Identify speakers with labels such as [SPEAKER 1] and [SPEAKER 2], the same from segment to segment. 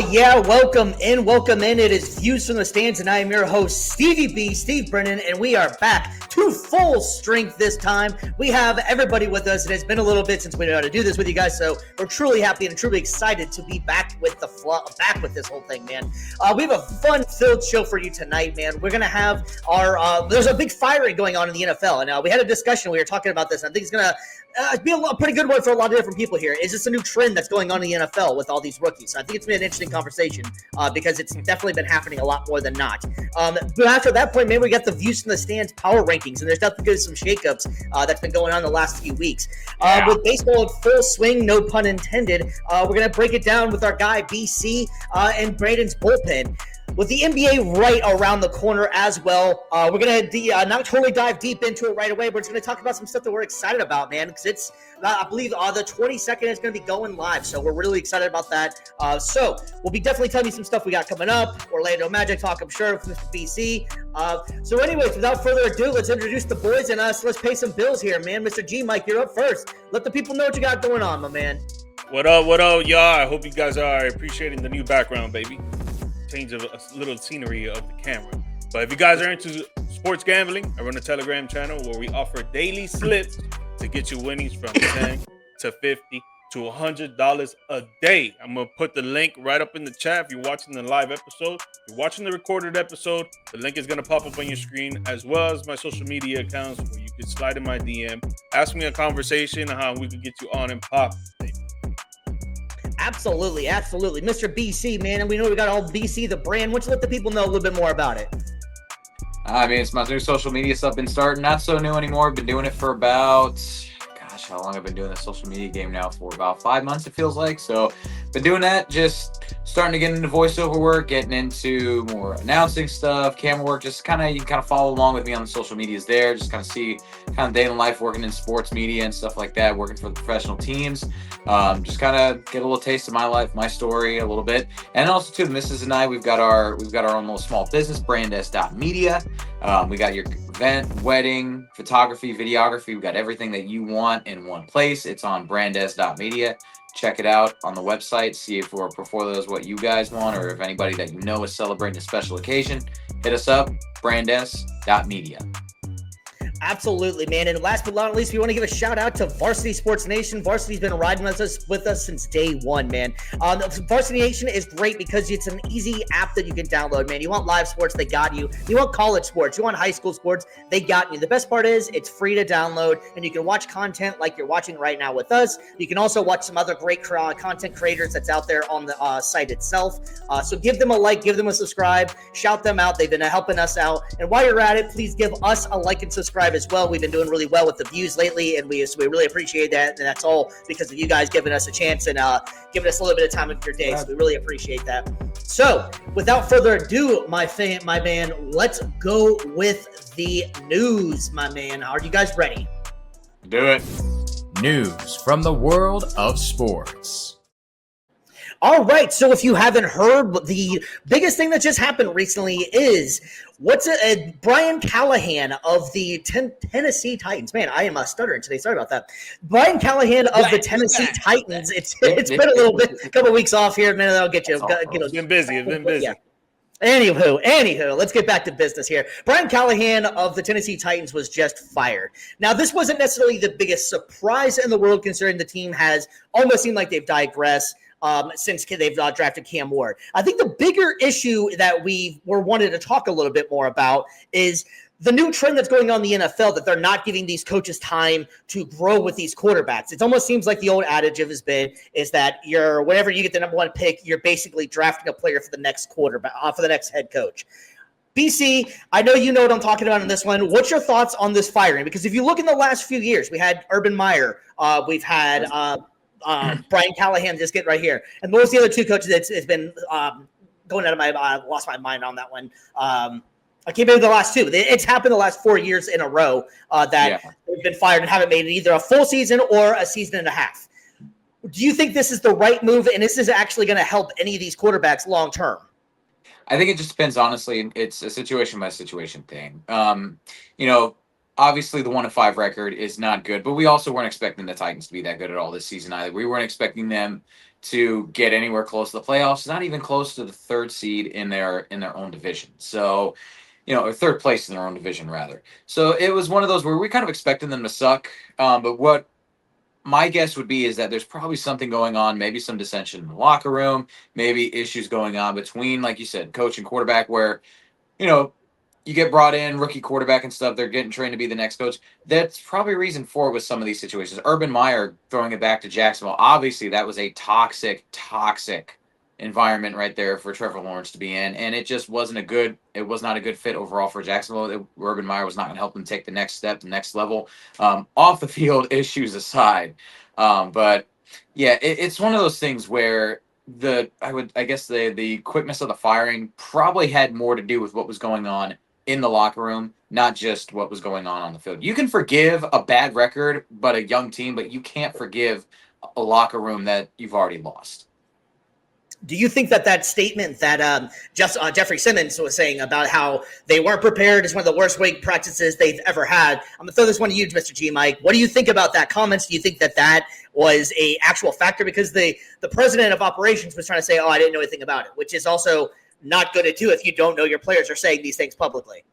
[SPEAKER 1] Yeah, welcome in, welcome in. It is Views from the Stands, and I am your host, Stevie B, Steve Brennan, and we are back to full strength this time. We have everybody with us, and it's been a little bit since we know how to do this with you guys, so we're truly happy and truly excited to be back with back with this whole thing, man. We have a fun-filled show for you tonight, man. We're gonna have our there's a big firing going on in the NFL, and we had a discussion. We were talking about this, and I think it's gonna be a pretty good one for a lot of different people here. Is this a new trend that's going on in the NFL with all these rookies? So I think it's been an interesting conversation because it's definitely been happening a lot more than not. But after that point, maybe we got the Views from the Stands power rankings, and there's definitely some shakeups that's been going on the last few weeks. With baseball in full swing, no pun intended, we're going to break it down with our guy BC and Braden's bullpen. With the NBA right around the corner as well, we're going to not totally dive deep into it right away. We're just going to talk about some stuff that we're excited about, man, because it's, I believe, the 22nd is going to be going live, so we're really excited about that. So we'll be definitely telling you some stuff we got coming up. Orlando Magic talk, I'm sure, from BC. So anyways, without further ado, let's introduce the boys and us. Let's pay some bills here, man. Mr. G, Mike, you're up first. Let the people know what you got going on, my man.
[SPEAKER 2] What up, y'all? I hope you guys are appreciating the new background, baby. Change of a little scenery of the camera. But if you guys are into sports gambling, I run a Telegram channel where we offer daily slips to get you winnings from 10 to 50 to $100 a day. I'm going to put the link right up in the chat if you're watching the live episode. If you're watching the recorded episode, the link is going to pop up on your screen, as well as my social media accounts where you can slide in my DM, ask me a conversation on how we can get you on and pop.
[SPEAKER 1] Absolutely. Mr. BC, man, and we know we got all BC, the brand. Why don't you let the people know a little bit more about it?
[SPEAKER 3] I mean, it's my new social media stuff. Been starting, not so new anymore. Been doing it for about, how long I've been doing the social media game now? For about 5 months, it feels like. So, been doing that, just starting to get into voiceover work, getting into more announcing stuff, camera work. Just you can kind of follow along with me on the social medias there. Just kind of see day in life working in sports media and stuff like that, working for the professional teams. Just kind of get a little taste of my life, my story a little bit. And also too, the missus and I, we've got our own little small business, brands.media. We got your event, wedding, photography, videography. We've got everything that you want in one place. It's on brands.media. Check it out on the website. See if our portfolio is what you guys want, or if anybody that you know is celebrating a special occasion, hit us up, brands.media.
[SPEAKER 1] Absolutely, man. And last but not least, we want to give a shout out to Varsity Sports Nation. Varsity's been riding with us since day one, man. Varsity Nation is great because it's an easy app that you can download, man. You want live sports, they got you. You want college sports, you want high school sports, they got you. The best part is it's free to download, and you can watch content like you're watching right now with us. You can also watch some other great content creators that's out there on the site itself. So give them a like, give them a subscribe, shout them out. They've been helping us out. And while you're at it, please give us a like and subscribe as well. We've been doing really well with the views lately, and we really appreciate that. And that's all because of you guys giving us a chance and giving us a little bit of time of your day. So we really appreciate that. So without further ado, my man, let's go with the news, my man. Are you guys ready?
[SPEAKER 3] Do it.
[SPEAKER 4] News from the world of sports.
[SPEAKER 1] All right, so if you haven't heard, the biggest thing that just happened recently is Brian Callahan of the Tennessee Titans. Man, I am stuttering today. Sorry about that. Brian Callahan of the Tennessee Titans. It's been a little bit, a couple weeks off here. Man, I'll get you.
[SPEAKER 2] It's been busy.
[SPEAKER 1] Yeah. Anywho, let's get back to business here. Brian Callahan of the Tennessee Titans was just fired. Now, this wasn't necessarily the biggest surprise in the world, considering the team has almost seemed like they've digressed since they've drafted Cam Ward. I think the bigger issue that we wanted to talk a little bit more about is the new trend that's going on in the NFL, that they're not giving these coaches time to grow with these quarterbacks. It almost seems like the old adage is that whenever you get the number one pick, you're basically drafting a player for the next quarterback, for the next head coach. BC, I know you know what I'm talking about in this one. What's your thoughts on this firing? Because if you look in the last few years, we had Urban Meyer, we've had Brian Callahan, just get right here. And what was the other two coaches? It's been going out of lost my mind on that one. I can't remember the last two. It's happened the last 4 years in a row that they've been fired and haven't made it either a full season or a season and a half. Do you think this is the right move, and this is actually going to help any of these quarterbacks long term?
[SPEAKER 3] I think it just depends, honestly. It's a situation by situation thing. Obviously the 1-5 record is not good, but we also weren't expecting the Titans to be that good at all this season either. We weren't expecting them to get anywhere close to the playoffs, not even close to the third seed in their own division. So, or third place in their own division rather. So it was one of those where we kind of expected them to suck. But what my guess would be is that there's probably something going on, maybe some dissension in the locker room, maybe issues going on between, like you said, coach and quarterback, where you know, you get brought in, rookie quarterback and stuff. They're getting trained to be the next coach. That's probably a reason for it with some of these situations. Urban Meyer throwing it back to Jacksonville. Obviously, that was a toxic environment right there for Trevor Lawrence to be in, and it just wasn't a good. It was not a good fit overall for Jacksonville. Urban Meyer was not going to help them take the next step, the next level. Off the field issues aside, but yeah, it's one of those things where I guess the quickness of the firing probably had more to do with what was going on in the locker room, not just what was going on the field. You can forgive a bad record, but a young team, but you can't forgive a locker room that you've already lost.
[SPEAKER 1] Do you think that statement that Jeffrey Simmons was saying about how they weren't prepared is one of the worst weight practices they've ever had? I'm going to throw this one to you, Mr. G. Mike. What do you think about that comments? Do you think that was a actual factor? Because the president of operations was trying to say, I didn't know anything about it, which is also not good to do if you don't know your players are saying these things publicly.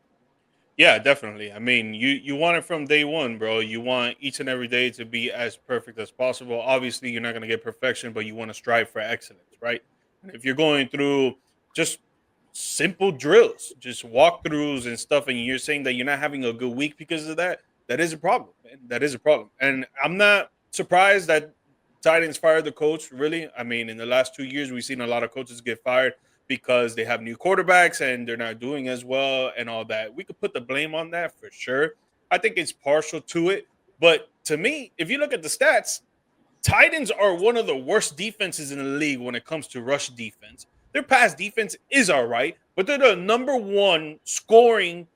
[SPEAKER 2] Yeah, definitely. I mean, you want it from day one, bro. You want each and every day to be as perfect as possible. Obviously, you're not going to get perfection, but you want to strive for excellence, right? And if you're going through just simple drills, just walkthroughs and stuff, and you're saying that you're not having a good week because of that, that is a problem, man. That is a problem. And I'm not surprised that Titans fired the coach, really. I mean, in the last 2 years, we've seen a lot of coaches get fired because they have new quarterbacks and they're not doing as well and all that. We could put the blame on that for sure. I think it's partial to it. But to me, if you look at the stats, Titans are one of the worst defenses in the league when it comes to rush defense. Their pass defense is all right, but they're the number one scoring,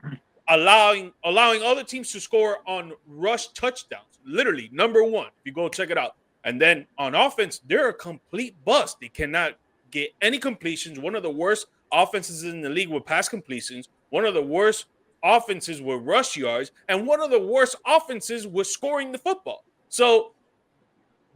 [SPEAKER 2] allowing other teams to score on rush touchdowns. Literally, number one. If you go check it out. And then on offense, they're a complete bust. They cannot get any completions. One of the worst offenses in the league with pass completions. One of the worst offenses with rush yards. And one of the worst offenses with scoring the football. So,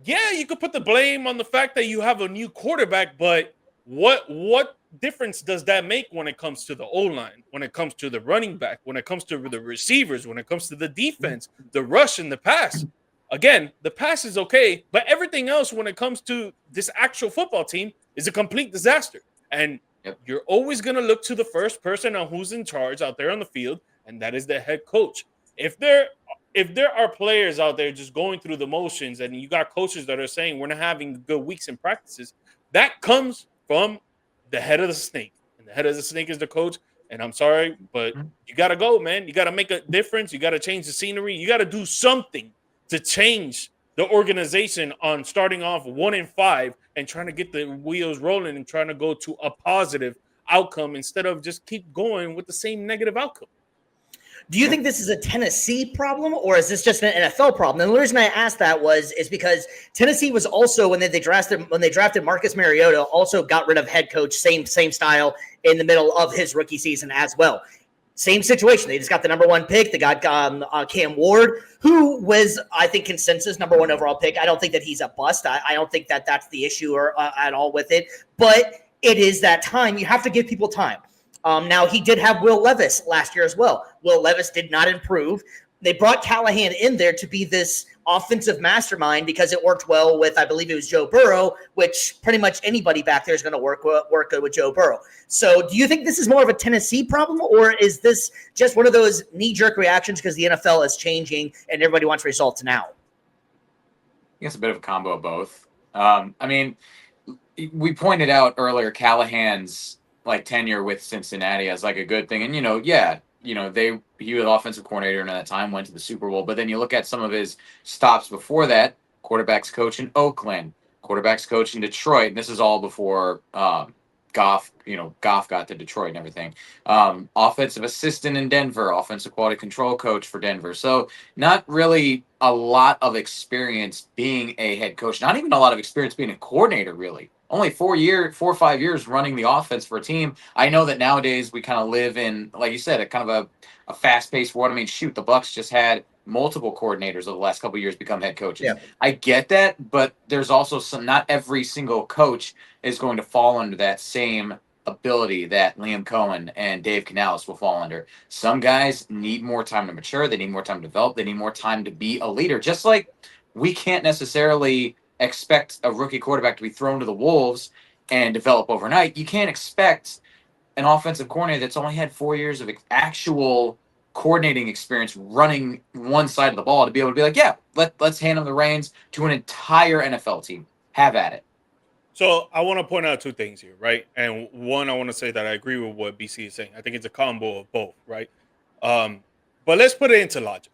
[SPEAKER 2] yeah, you could put the blame on the fact that you have a new quarterback, but what difference does that make when it comes to the O-line, when it comes to the running back, when it comes to the receivers, when it comes to the defense, the rush and the pass? Again, the pass is okay, but everything else when it comes to this actual football team is a complete disaster. And you're always going to look to the first person on who's in charge out there on the field, and that is the head coach. If there are players out there just going through the motions and you got coaches that are saying we're not having good weeks in practices, that comes from the head of the snake. And the head of the snake is the coach. And I'm sorry, but you got to go, man. You got to make a difference. You got to change the scenery. You got to do something to change the organization on starting off 1-5 and trying to get the wheels rolling and trying to go to a positive outcome instead of just keep going with the same negative outcome.
[SPEAKER 1] Do you think this is a Tennessee problem or is this just an NFL problem? And the reason I asked that is because Tennessee was also when they drafted Marcus Mariota, also got rid of head coach, same style in the middle of his rookie season as well. Same situation. They just got the number one pick. They got Cam Ward, who was, I think, consensus number one overall pick. I don't think that he's a bust. I don't think that that's the issue at all with it. But it is that time. You have to give people time. Now, he did have Will Levis last year as well. Will Levis did not improve. They brought Callahan in there to be this offensive mastermind because it worked well with, I believe it was Joe Burrow, which pretty much anybody back there is going to work good with Joe Burrow. So do you think this is more of a Tennessee problem or is this just one of those knee-jerk reactions because the NFL is changing and everybody wants results now?
[SPEAKER 3] I think it's a bit of a combo of both. I mean, we pointed out earlier Callahan's tenure with Cincinnati as a good thing. And, he was offensive coordinator and at that time went to the Super Bowl. But then you look at some of his stops before that, quarterbacks coach in Oakland, quarterbacks coach in Detroit. And this is all before Goff got to Detroit and everything. Offensive assistant in Denver, offensive quality control coach for Denver. So not really a lot of experience being a head coach, not even a lot of experience being a coordinator, really. Only 4 or 5 years running the offense for a team. I know that nowadays we kind of live in, like you said, a kind of a fast-paced world. I mean, shoot, the Bucs just had multiple coordinators over the last couple of years become head coaches.
[SPEAKER 1] Yeah.
[SPEAKER 3] I get that, but there's also not every single coach is going to fall under that same ability that Liam Cohen and Dave Canales will fall under. Some guys need more time to mature. They need more time to develop. They need more time to be a leader. Just like we can't necessarily expect a rookie quarterback to be thrown to the wolves and develop overnight. You can't expect an offensive coordinator that's only had 4 years of actual coordinating experience running one side of the ball to be able to be like, yeah, let's hand them the reins to an entire NFL team. Have at it.
[SPEAKER 2] So I want to point out two things here, right? And one, I want to say that I agree with what BC is saying. I think it's a combo of both, right? But let's put it into logic.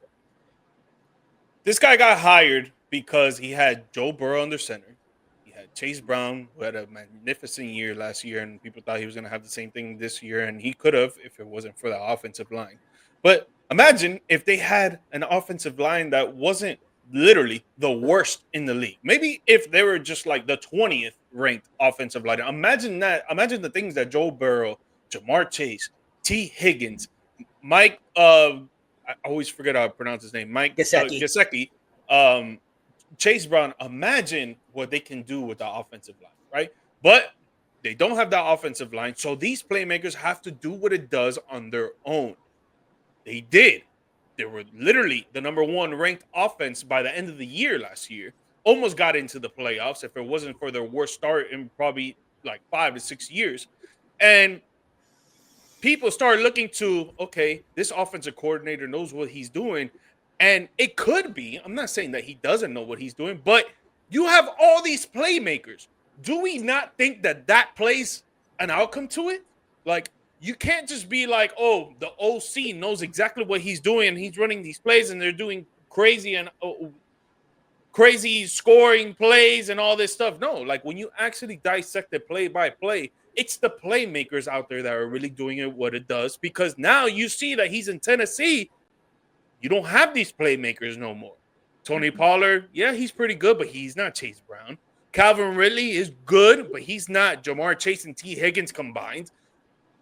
[SPEAKER 2] This guy got hired because he had Joe Burrow under center. He had Chase Brown, who had a magnificent year last year, and people thought he was going to have the same thing this year, and he could have if it wasn't for the offensive line. But imagine if they had an offensive line that wasn't literally the worst in the league. Maybe if they were just like the 20th ranked offensive line. Imagine that. Imagine the things that Joe Burrow, Jamar Chase, T. Higgins, Mike, I always forget how to pronounce his name, Mike Gesicki, Chase Brown. Imagine what they can do with the offensive line, right? But they don't have that offensive line, so these playmakers have to do what it does on their own. They did. They were literally the number one ranked offense by the end of the year last year. Almost got into the playoffs if it wasn't for their worst start in probably like 5 to 6 years. And people start looking to, okay, this offensive coordinator knows what he's doing. And it could be, I'm not saying that he doesn't know what he's doing, but you have all these playmakers. Do we not think that plays an outcome to it? Like, you can't just be like, oh, the OC knows exactly what he's doing and he's running these plays and they're doing crazy scoring plays and all this stuff. No, like when you actually dissect it play by play, it's the playmakers out there that are really doing it what it does, because now you see that he's in Tennessee. You don't have these playmakers no more. Tony Pollard, yeah, he's pretty good, but he's not Chase Brown. Calvin Ridley is good, but he's not Jamar Chase and T. Higgins combined.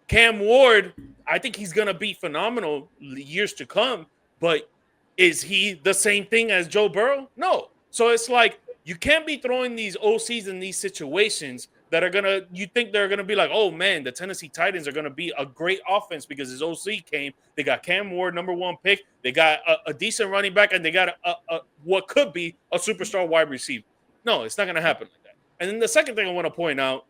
[SPEAKER 2] Cam Ward, I think he's going to be phenomenal years to come, but is he the same thing as Joe Burrow? No. So it's like you can't be throwing these OCs in these situations that are going to – you think they're going to be like, oh, man, the Tennessee Titans are going to be a great offense because his OC came. They got Cam Ward, number one pick. They got a decent running back, and they got a what could be a superstar wide receiver. No, it's not going to happen like that. And then the second thing I want to point out,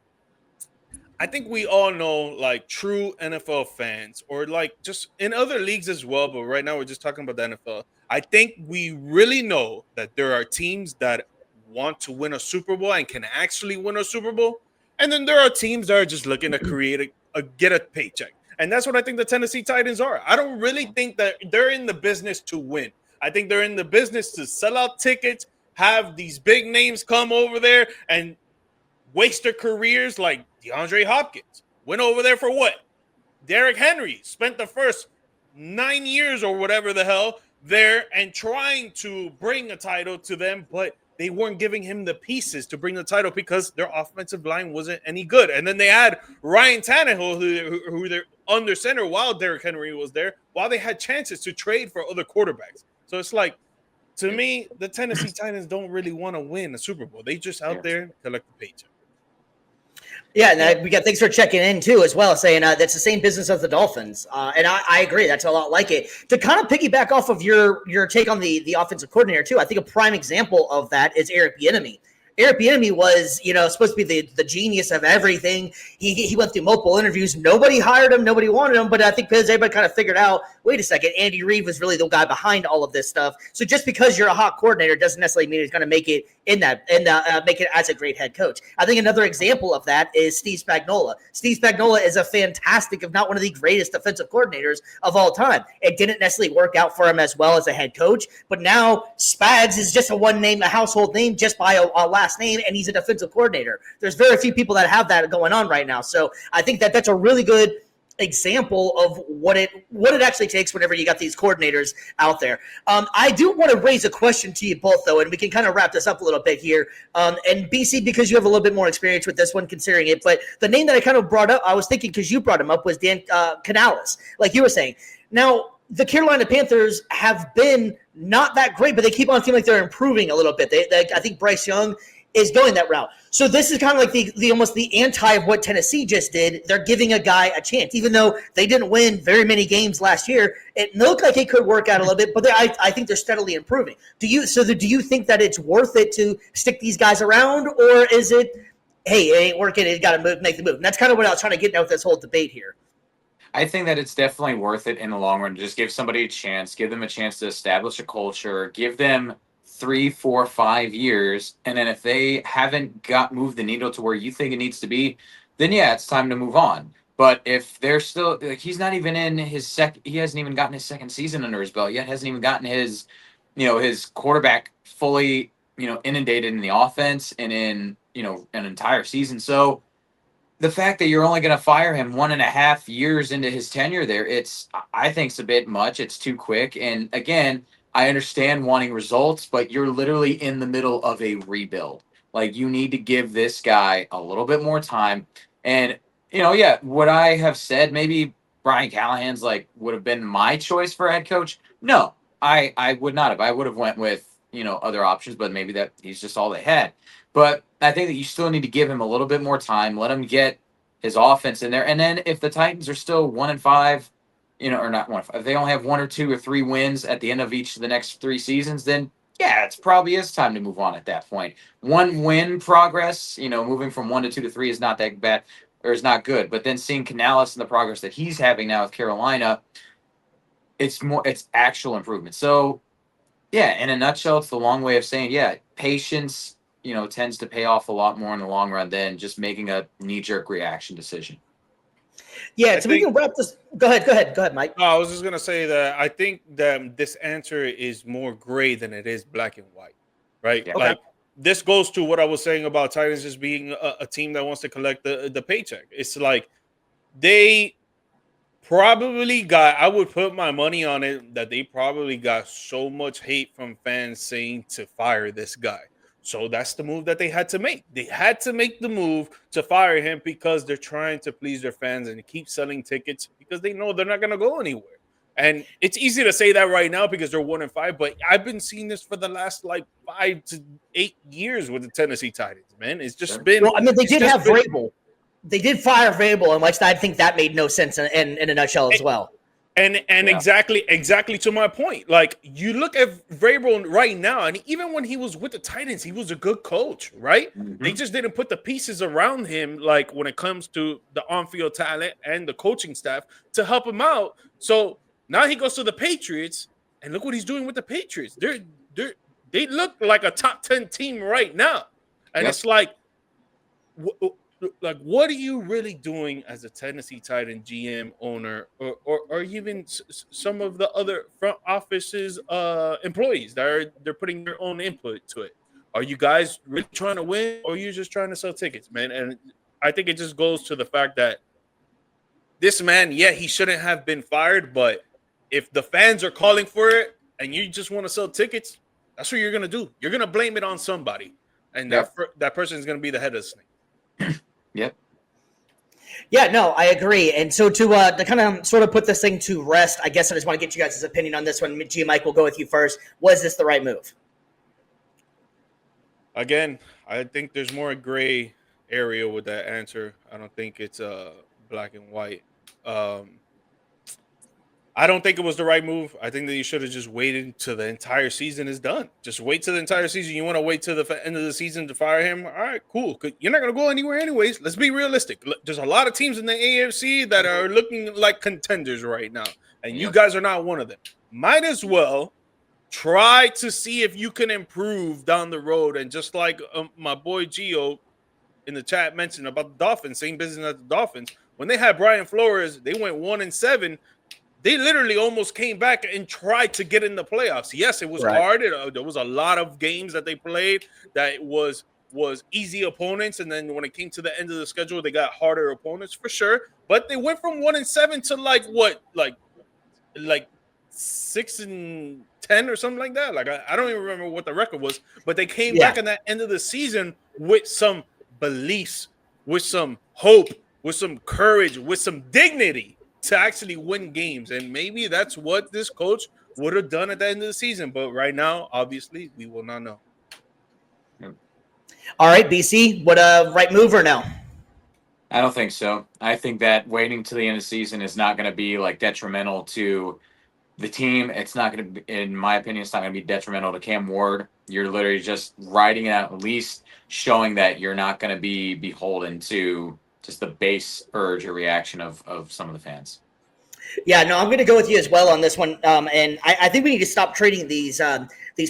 [SPEAKER 2] I think we all know, like, true NFL fans, or like just in other leagues as well, but right now we're just talking about the NFL. I think we really know that there are teams that want to win a Super Bowl and can actually win a Super Bowl. And then there are teams that are just looking to get a paycheck. And that's what I think the Tennessee Titans are. I don't really think that they're in the business to win. I think they're in the business to sell out tickets, have these big names come over there and waste their careers, like DeAndre Hopkins. Went over there for what? Derrick Henry spent the first 9 years or whatever the hell there and trying to bring a title to them, but they weren't giving him the pieces to bring the title because their offensive line wasn't any good. And then they had Ryan Tannehill, who they're under center while Derrick Henry was there, while they had chances to trade for other quarterbacks. So it's like, to me, the Tennessee Titans don't really want to win a Super Bowl. They just out there collect the paycheck.
[SPEAKER 1] Yeah, and we got thanks for checking in too, as well, saying that's the same business as the Dolphins, and I agree. That's a lot like it. To kind of piggyback off of your take on the offensive coordinator too, I think a prime example of that is Eric Bieniemy. Eric Bieniemy was, supposed to be the genius of everything. He went through multiple interviews. Nobody hired him. Nobody wanted him. But I think because everybody kind of figured out, wait a second, Andy Reid was really the guy behind all of this stuff. So just because you're a hot coordinator doesn't necessarily mean he's going to make it make it as a great head coach. I think another example of that is Steve Spagnuolo. Steve Spagnuolo is a fantastic, if not one of the greatest defensive coordinators of all time. It didn't necessarily work out for him as well as a head coach, but now Spags is just a household name just by a last name, and he's a defensive coordinator. There's very few people that have that going on right now. So I think that's a really good example of what it actually takes whenever you got these coordinators out there. I do want to raise a question to you both, though, and we can kind of wrap this up a little bit here. And BC, because you have a little bit more experience with this one, considering it, but the name that I kind of brought up, I was thinking because you brought him up, was Dan Canales, like you were saying. Now, the Carolina Panthers have been not that great, but they keep on feeling like they're improving a little bit. I think Bryce Young is going that route. So this is kind of like the almost the anti of what Tennessee just did. They're giving a guy a chance, even though they didn't win very many games last year. It looked like it could work out a little bit, but I think they're steadily improving. Do you think that it's worth it to stick these guys around, or is it, hey, it ain't working, it got to make the move? And that's kind of what I was trying to get at with this whole debate here.
[SPEAKER 3] I think that it's definitely worth it in the long run to just give somebody a chance, give them a chance to establish a culture, give them 3, 4, 5 years, and then if they haven't moved the needle to where you think it needs to be, then yeah, it's time to move on. But if they're still like, he's not even in his he hasn't even gotten his second season under his belt yet, hasn't even gotten his, his quarterback fully, inundated in the offense and in, an entire season. So the fact that you're only going to fire him 1.5 years into his tenure there, I think it's a bit much. It's too quick. And again, I understand wanting results, but you're literally in the middle of a rebuild. Like, you need to give this guy a little bit more time. And, would I have said maybe Brian Callahan's would have been my choice for head coach? No, I would not have. I would have went with, other options, but maybe that he's just all they had. But I think that you still need to give him a little bit more time, let him get his offense in there. And then if the Titans are still 1-5, or not 1-5, if they only have 1 or 2 or 3 wins at the end of each of the next 3 seasons, then yeah, it's probably is time to move on at that point. 1 win progress, moving from 1 to 2 to 3 is not that bad, or is not good. But then seeing Canales and the progress that he's having now with Carolina, it's actual improvement. So yeah, in a nutshell, it's the long way of saying, yeah, patience, tends to pay off a lot more in the long run than just making a knee-jerk reaction decision.
[SPEAKER 1] Yeah, so we can wrap this. Go ahead, Mike.
[SPEAKER 2] No, I was just gonna say that I think that this answer is more gray than it is black and white, right?
[SPEAKER 3] Yeah.
[SPEAKER 2] Like, this goes to what I was saying about Titans just being a team that wants to collect the paycheck. It's like they probably got, I would put my money on it, that they probably got so much hate from fans saying to fire this guy. So that's the move that they had to make. They had to make the move to fire him because they're trying to please their fans and keep selling tickets because they know they're not going to go anywhere. And it's easy to say that right now because they're 1-5, but I've been seeing this for the last 5 to 8 years with the Tennessee Titans, man. It's just been.
[SPEAKER 1] Well, I mean, they did have Vrabel. They did fire Vrabel, and I think that made no sense in a nutshell as well.
[SPEAKER 2] And exactly to my point. Like, you look at Vrabel right now, and even when he was with the Titans, he was a good coach, right? Mm-hmm. They just didn't put the pieces around him, like when it comes to the on-field talent and the coaching staff, to help him out. So now he goes to the Patriots, and look what he's doing with the Patriots. They look like a top 10 team right now, and it's like, what are you really doing as a Tennessee Titan GM, owner, or even some of the other front offices employees that they're putting their own input to it? Are you guys really trying to win, or are you just trying to sell tickets, man? And I think it just goes to the fact that this man, yeah, he shouldn't have been fired, but if the fans are calling for it and you just want to sell tickets, that's what you're going to do. You're going to blame it on somebody, and that person is going to be the head of the snake.
[SPEAKER 3] Yep.
[SPEAKER 1] Yeah, no, I agree. And so to kind of sort of put this thing to rest, I guess I just want to get you guys' opinion on this one. G. Mike, we'll go with you first. Was this the right move?
[SPEAKER 2] Again, I think there's more gray area with that answer. I don't think it's black and white. I don't think it was the right move. I think that you should have just waited till the entire season is done. Just wait till the entire season. You want to wait till the end of the season to fire him? All right, cool. You're not going to go anywhere anyways. Let's be realistic. There's a lot of teams in the AFC that are looking like contenders right now, and you guys are not one of them. Might as well try to see if you can improve down the road. And just like my boy Gio in the chat mentioned about the Dolphins, same business as the Dolphins. When they had Brian Flores, they went 1-7. They literally almost came back and tried to get in the playoffs. Yes, it was hard. There was a lot of games that they played that was easy opponents, and then when it came to the end of the schedule, they got harder opponents for sure. But they went from 1-7 to like 6-10 or something like that. Like, I don't even remember what the record was, but they came back in that end of the season with some beliefs, with some hope, with some courage, with some dignity. to actually win games. And maybe that's what this coach would have done at the end of the season. But right now, obviously, we will not know.
[SPEAKER 1] All right, BC, what right move or no?
[SPEAKER 3] I don't think so. I think that waiting to the end of the season is not going to be like detrimental to the team. It's not going to be, in my opinion, it's not going to be detrimental to Cam Ward. You're literally just riding it out, at least showing that you're not going to be beholden to just the base urge or reaction of some of the fans.
[SPEAKER 1] Yeah, no, I'm going to go with you as well on this one. And I think we need to stop treating these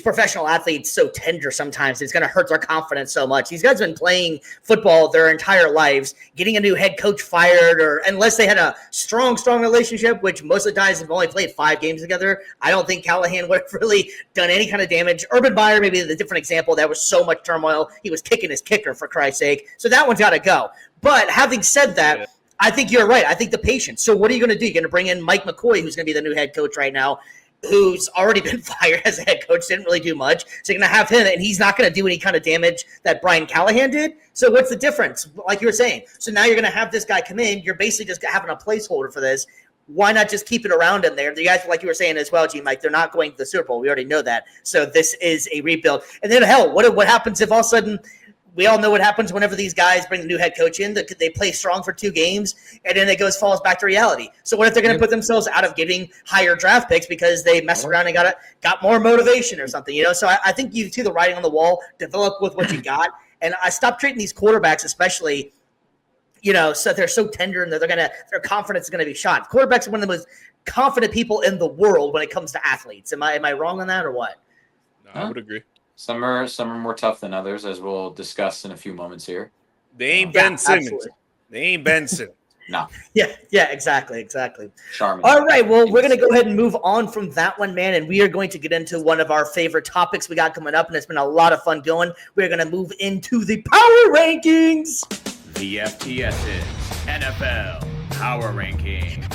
[SPEAKER 1] professional athletes so tender sometimes. It's going to hurt their confidence so much. These guys have been playing football their entire lives. Getting a new head coach fired, or unless they had a strong relationship, which most of the guys have only played 5 games together, I don't think Callahan would have really done any kind of damage. Urban Meyer, maybe the different example. That was so much turmoil. He was kicking his kicker, for Christ's sake. So that one's got to go. But having said that, yeah, I think you're right. I think the patience. So what are you going to do? You're going to bring in Mike McCoy, who's going to be the new head coach right now, who's already been fired as a head coach, didn't really do much. So you're going to have him, and he's not going to do any kind of damage that Brian Callahan did. So what's the difference? Like you were saying. So now you're going to have this guy come in. You're basically just having a placeholder for this. Why not just keep it around in there? The guys, like you were saying as well, G-Mike, they're not going to the Super Bowl. We already know that. So this is a rebuild. And then, hell, what happens if all of a sudden – we all know what happens whenever these guys bring the new head coach in. They play strong for 2 games, and then it falls back to reality. So what if they're going to put themselves out of getting higher draft picks because they messed around and got more motivation or something? So I think you see the writing on the wall, develop with what you got. And I stop treating these quarterbacks, especially, so they're so tender and their confidence is going to be shot. Quarterbacks are one of the most confident people in the world when it comes to athletes. Am I wrong on that or what?
[SPEAKER 2] No, I would agree.
[SPEAKER 3] Some are more tough than others, as we'll discuss in a few moments here.
[SPEAKER 2] They ain't Ben Simmons.
[SPEAKER 1] Absolutely.
[SPEAKER 2] They ain't Ben Simmons.
[SPEAKER 3] No.
[SPEAKER 1] Yeah, exactly.
[SPEAKER 3] Charmin.
[SPEAKER 1] All right, well, we're going to go ahead and move on from that one, man, and we are going to get into one of our favorite topics we got coming up, and it's been a lot of fun going. We're going to move into the power rankings.
[SPEAKER 4] The FTS's NFL Power Rankings.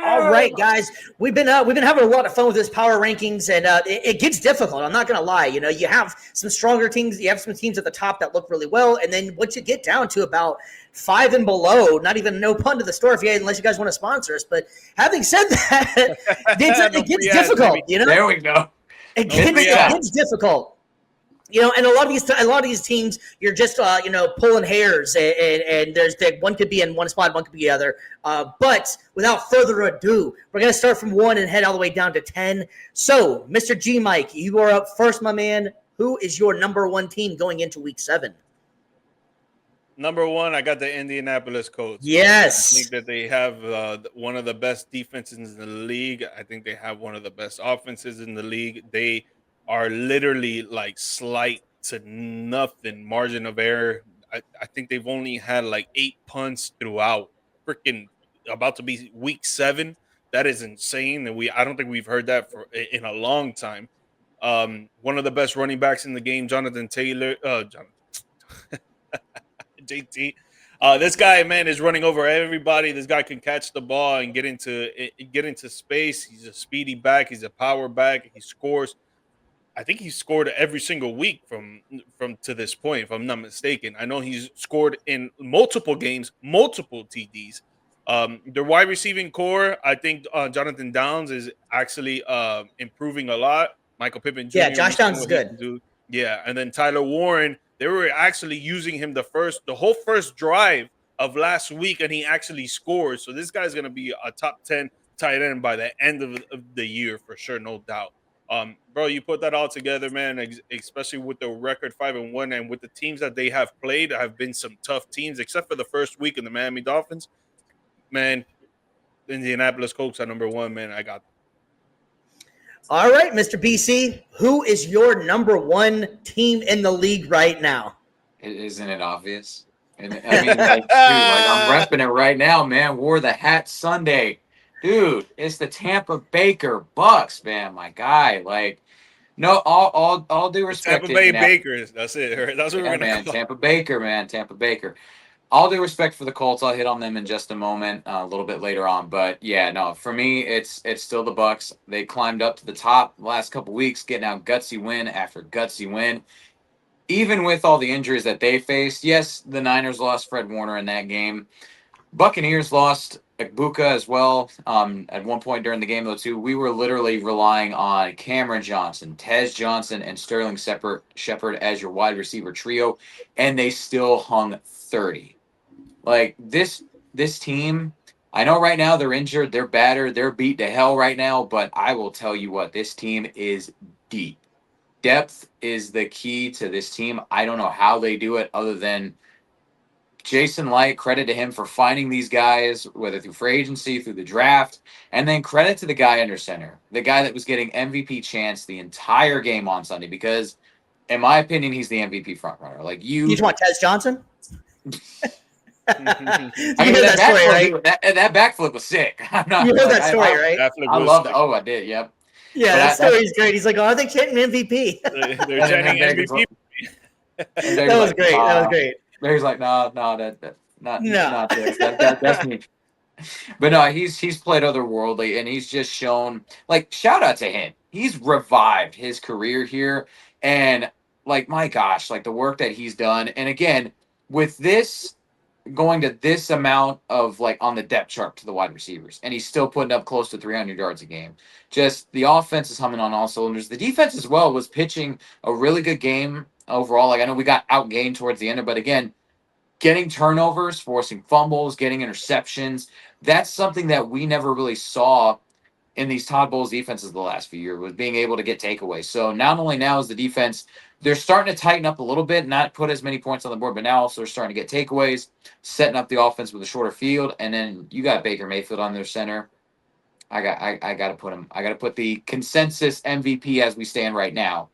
[SPEAKER 1] All right, guys, we've been having a lot of fun with this power rankings, and it gets difficult. I'm not going to lie. You have some stronger teams. You have some teams at the top that look really well, and then once you get down to about 5 and below, not even no pun to the store unless you guys want to sponsor us. But having said that, it gets difficult.
[SPEAKER 3] There we go.
[SPEAKER 1] It gets difficult. And a lot of these teams, you're just pulling hairs, and there's one could be in one spot, one could be the other. But without further ado, we're gonna start from 1 and head all the way down to 10. So, Mr. G Mike, you are up first, my man. Who is your number 1 team going into Week 7?
[SPEAKER 2] Number 1, I got the Indianapolis Colts.
[SPEAKER 1] Yes,
[SPEAKER 2] I think that they have one of the best defenses in the league. I think they have one of the best offenses in the league. They are literally like slight to nothing margin of error. I think they've only had like 8 punts throughout freaking about to be Week 7. That is insane. And I don't think we've heard that in a long time. One of the best running backs in the game, Jonathan Taylor. JT. This guy, man, is running over everybody. This guy can catch the ball and get into space. He's a speedy back. He's a power back. He scores. I think he's scored every single week from to this point, if I'm not mistaken. I know he's scored in multiple games, multiple TDs. Their wide receiving core, I think Jonathan Downs is actually improving a lot. Michael Pittman Jr.
[SPEAKER 1] Yeah, Josh Downs is good.
[SPEAKER 2] Yeah, and then Tyler Warren, they were actually using him the whole first drive of last week, and he actually scored. So this guy's going to be a top 10 tight end by the end of the year for sure, no doubt. Bro, you put that all together, man, especially with the record 5-1 and with the teams that they have played, have been some tough teams, except for the first week in the Miami Dolphins. Man, the Indianapolis Colts are number 1, man. I got them.
[SPEAKER 1] All right, Mr. BC, who is your number 1 team in the league right now?
[SPEAKER 3] Isn't it obvious? And I mean, I'm repping it right now, man. Wore the hat Sunday. Dude, it's the Tampa Baker Bucks, man, my guy. Like, no, all due respect.
[SPEAKER 2] Tampa Bay Bakers, that's it. That's what we're gonna call.
[SPEAKER 3] Tampa Baker, man, Tampa Baker. All due respect for the Colts, I'll hit on them in just a moment, a little bit later on. But yeah, no, for me, it's still the Bucks. They climbed up to the top the last couple weeks, getting out gutsy win after gutsy win. Even with all the injuries that they faced, yes, the Niners lost Fred Warner in that game. Buccaneers lost Ibuka as well. At one point during the game, though, too, we were literally relying on Cameron Johnson, Tez Johnson, and Sterling Shepard as your wide receiver trio, and they still hung 30. Like this team, I know right now they're injured, they're battered, they're beat to hell right now, but I will tell you what, this team is deep. Depth is the key to this team. I don't know how they do it other than Jason Light, credit to him for finding these guys, whether through free agency, through the draft, and then credit to the guy under center, the guy that was getting MVP chance the entire game on Sunday, because in my opinion, he's the MVP frontrunner. Like
[SPEAKER 1] You just want Tez Johnson?
[SPEAKER 3] I mean, that story, right? That backflip was sick. I'm not.
[SPEAKER 1] You heard that story, right?
[SPEAKER 3] I love that. Oh, I did. Yep.
[SPEAKER 1] Yeah, that story's great. He's like, "Oh, they chanting MVP."
[SPEAKER 2] They're chanting MVP.
[SPEAKER 1] That was great. That was great.
[SPEAKER 3] He's like, no, not this. That's me. But no, he's played otherworldly, and he's just shown, like, shout out to him. He's revived his career here, and like, my gosh, like the work that he's done. And again, with this going to this amount of like on the depth chart to the wide receivers, and he's still putting up close to 300 yards a game. Just the offense is humming on all cylinders. The defense as well was pitching a really good game overall. Like, I know we got outgained towards the end, but again, getting turnovers, forcing fumbles, getting interceptions, that's something that we never really saw in these Todd Bowles defenses the last few years, was being able to get takeaways. So not only now is the defense, they're starting to tighten up a little bit, not put as many points on the board, but now also they're starting to get takeaways, setting up the offense with a shorter field, and then you got Baker Mayfield on their center. I got to put him. I got to put the consensus MVP as we stand right now,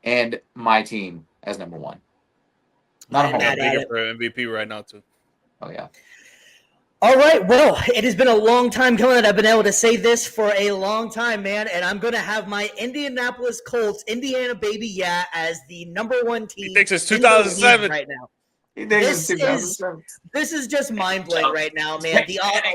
[SPEAKER 3] and my team as number one.
[SPEAKER 2] Not a Baker for MVP right now too.
[SPEAKER 3] Oh yeah.
[SPEAKER 1] All right. Well, it has been a long time coming that I've been able to say this for a long time, man. And I'm going to have my Indianapolis Colts, Indiana baby, yeah, as the number one team.
[SPEAKER 2] He thinks it's 2007
[SPEAKER 1] right now. This is just mind-blowing right now, man.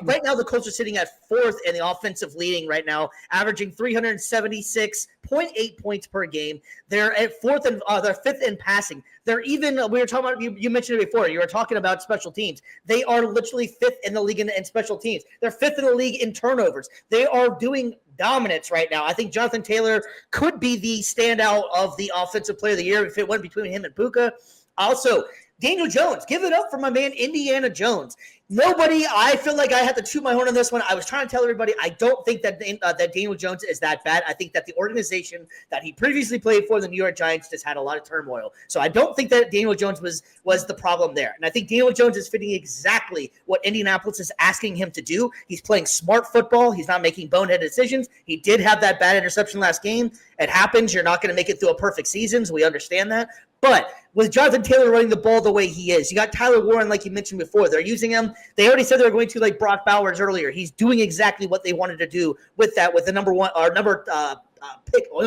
[SPEAKER 1] Right now, the Colts are sitting at fourth in the offensive leading right now, averaging 376.8 points per game. They're at fourth and they're fifth in passing. They're even. We were talking about. You mentioned it before. You were talking about special teams. They are literally fifth in the league in special teams. They're fifth in the league in turnovers. They are doing dominance right now. I think Jonathan Taylor could be the standout of the offensive player of the year if it went between him and Puka. Also, Daniel Jones, give it up for my man Indiana Jones. I feel like I had to toot my horn on this one. I was trying to tell everybody I don't think that that Daniel Jones is that bad. I think that the organization that he previously played for, the New York Giants, just had a lot of turmoil. So I don't think that Daniel Jones was the problem there. And I think Daniel Jones is fitting exactly what Indianapolis is asking him to do. He's playing smart football. He's not making bonehead decisions. He did have that bad interception last game. It happens. You're not going to make it through a perfect season, so we understand that. But with Jonathan Taylor running the ball the way he is, you got Tyler Warren, like you mentioned before. They're using him. They already said they were going to, like Brock Bowers earlier. He's doing exactly what they wanted to do with that, with the number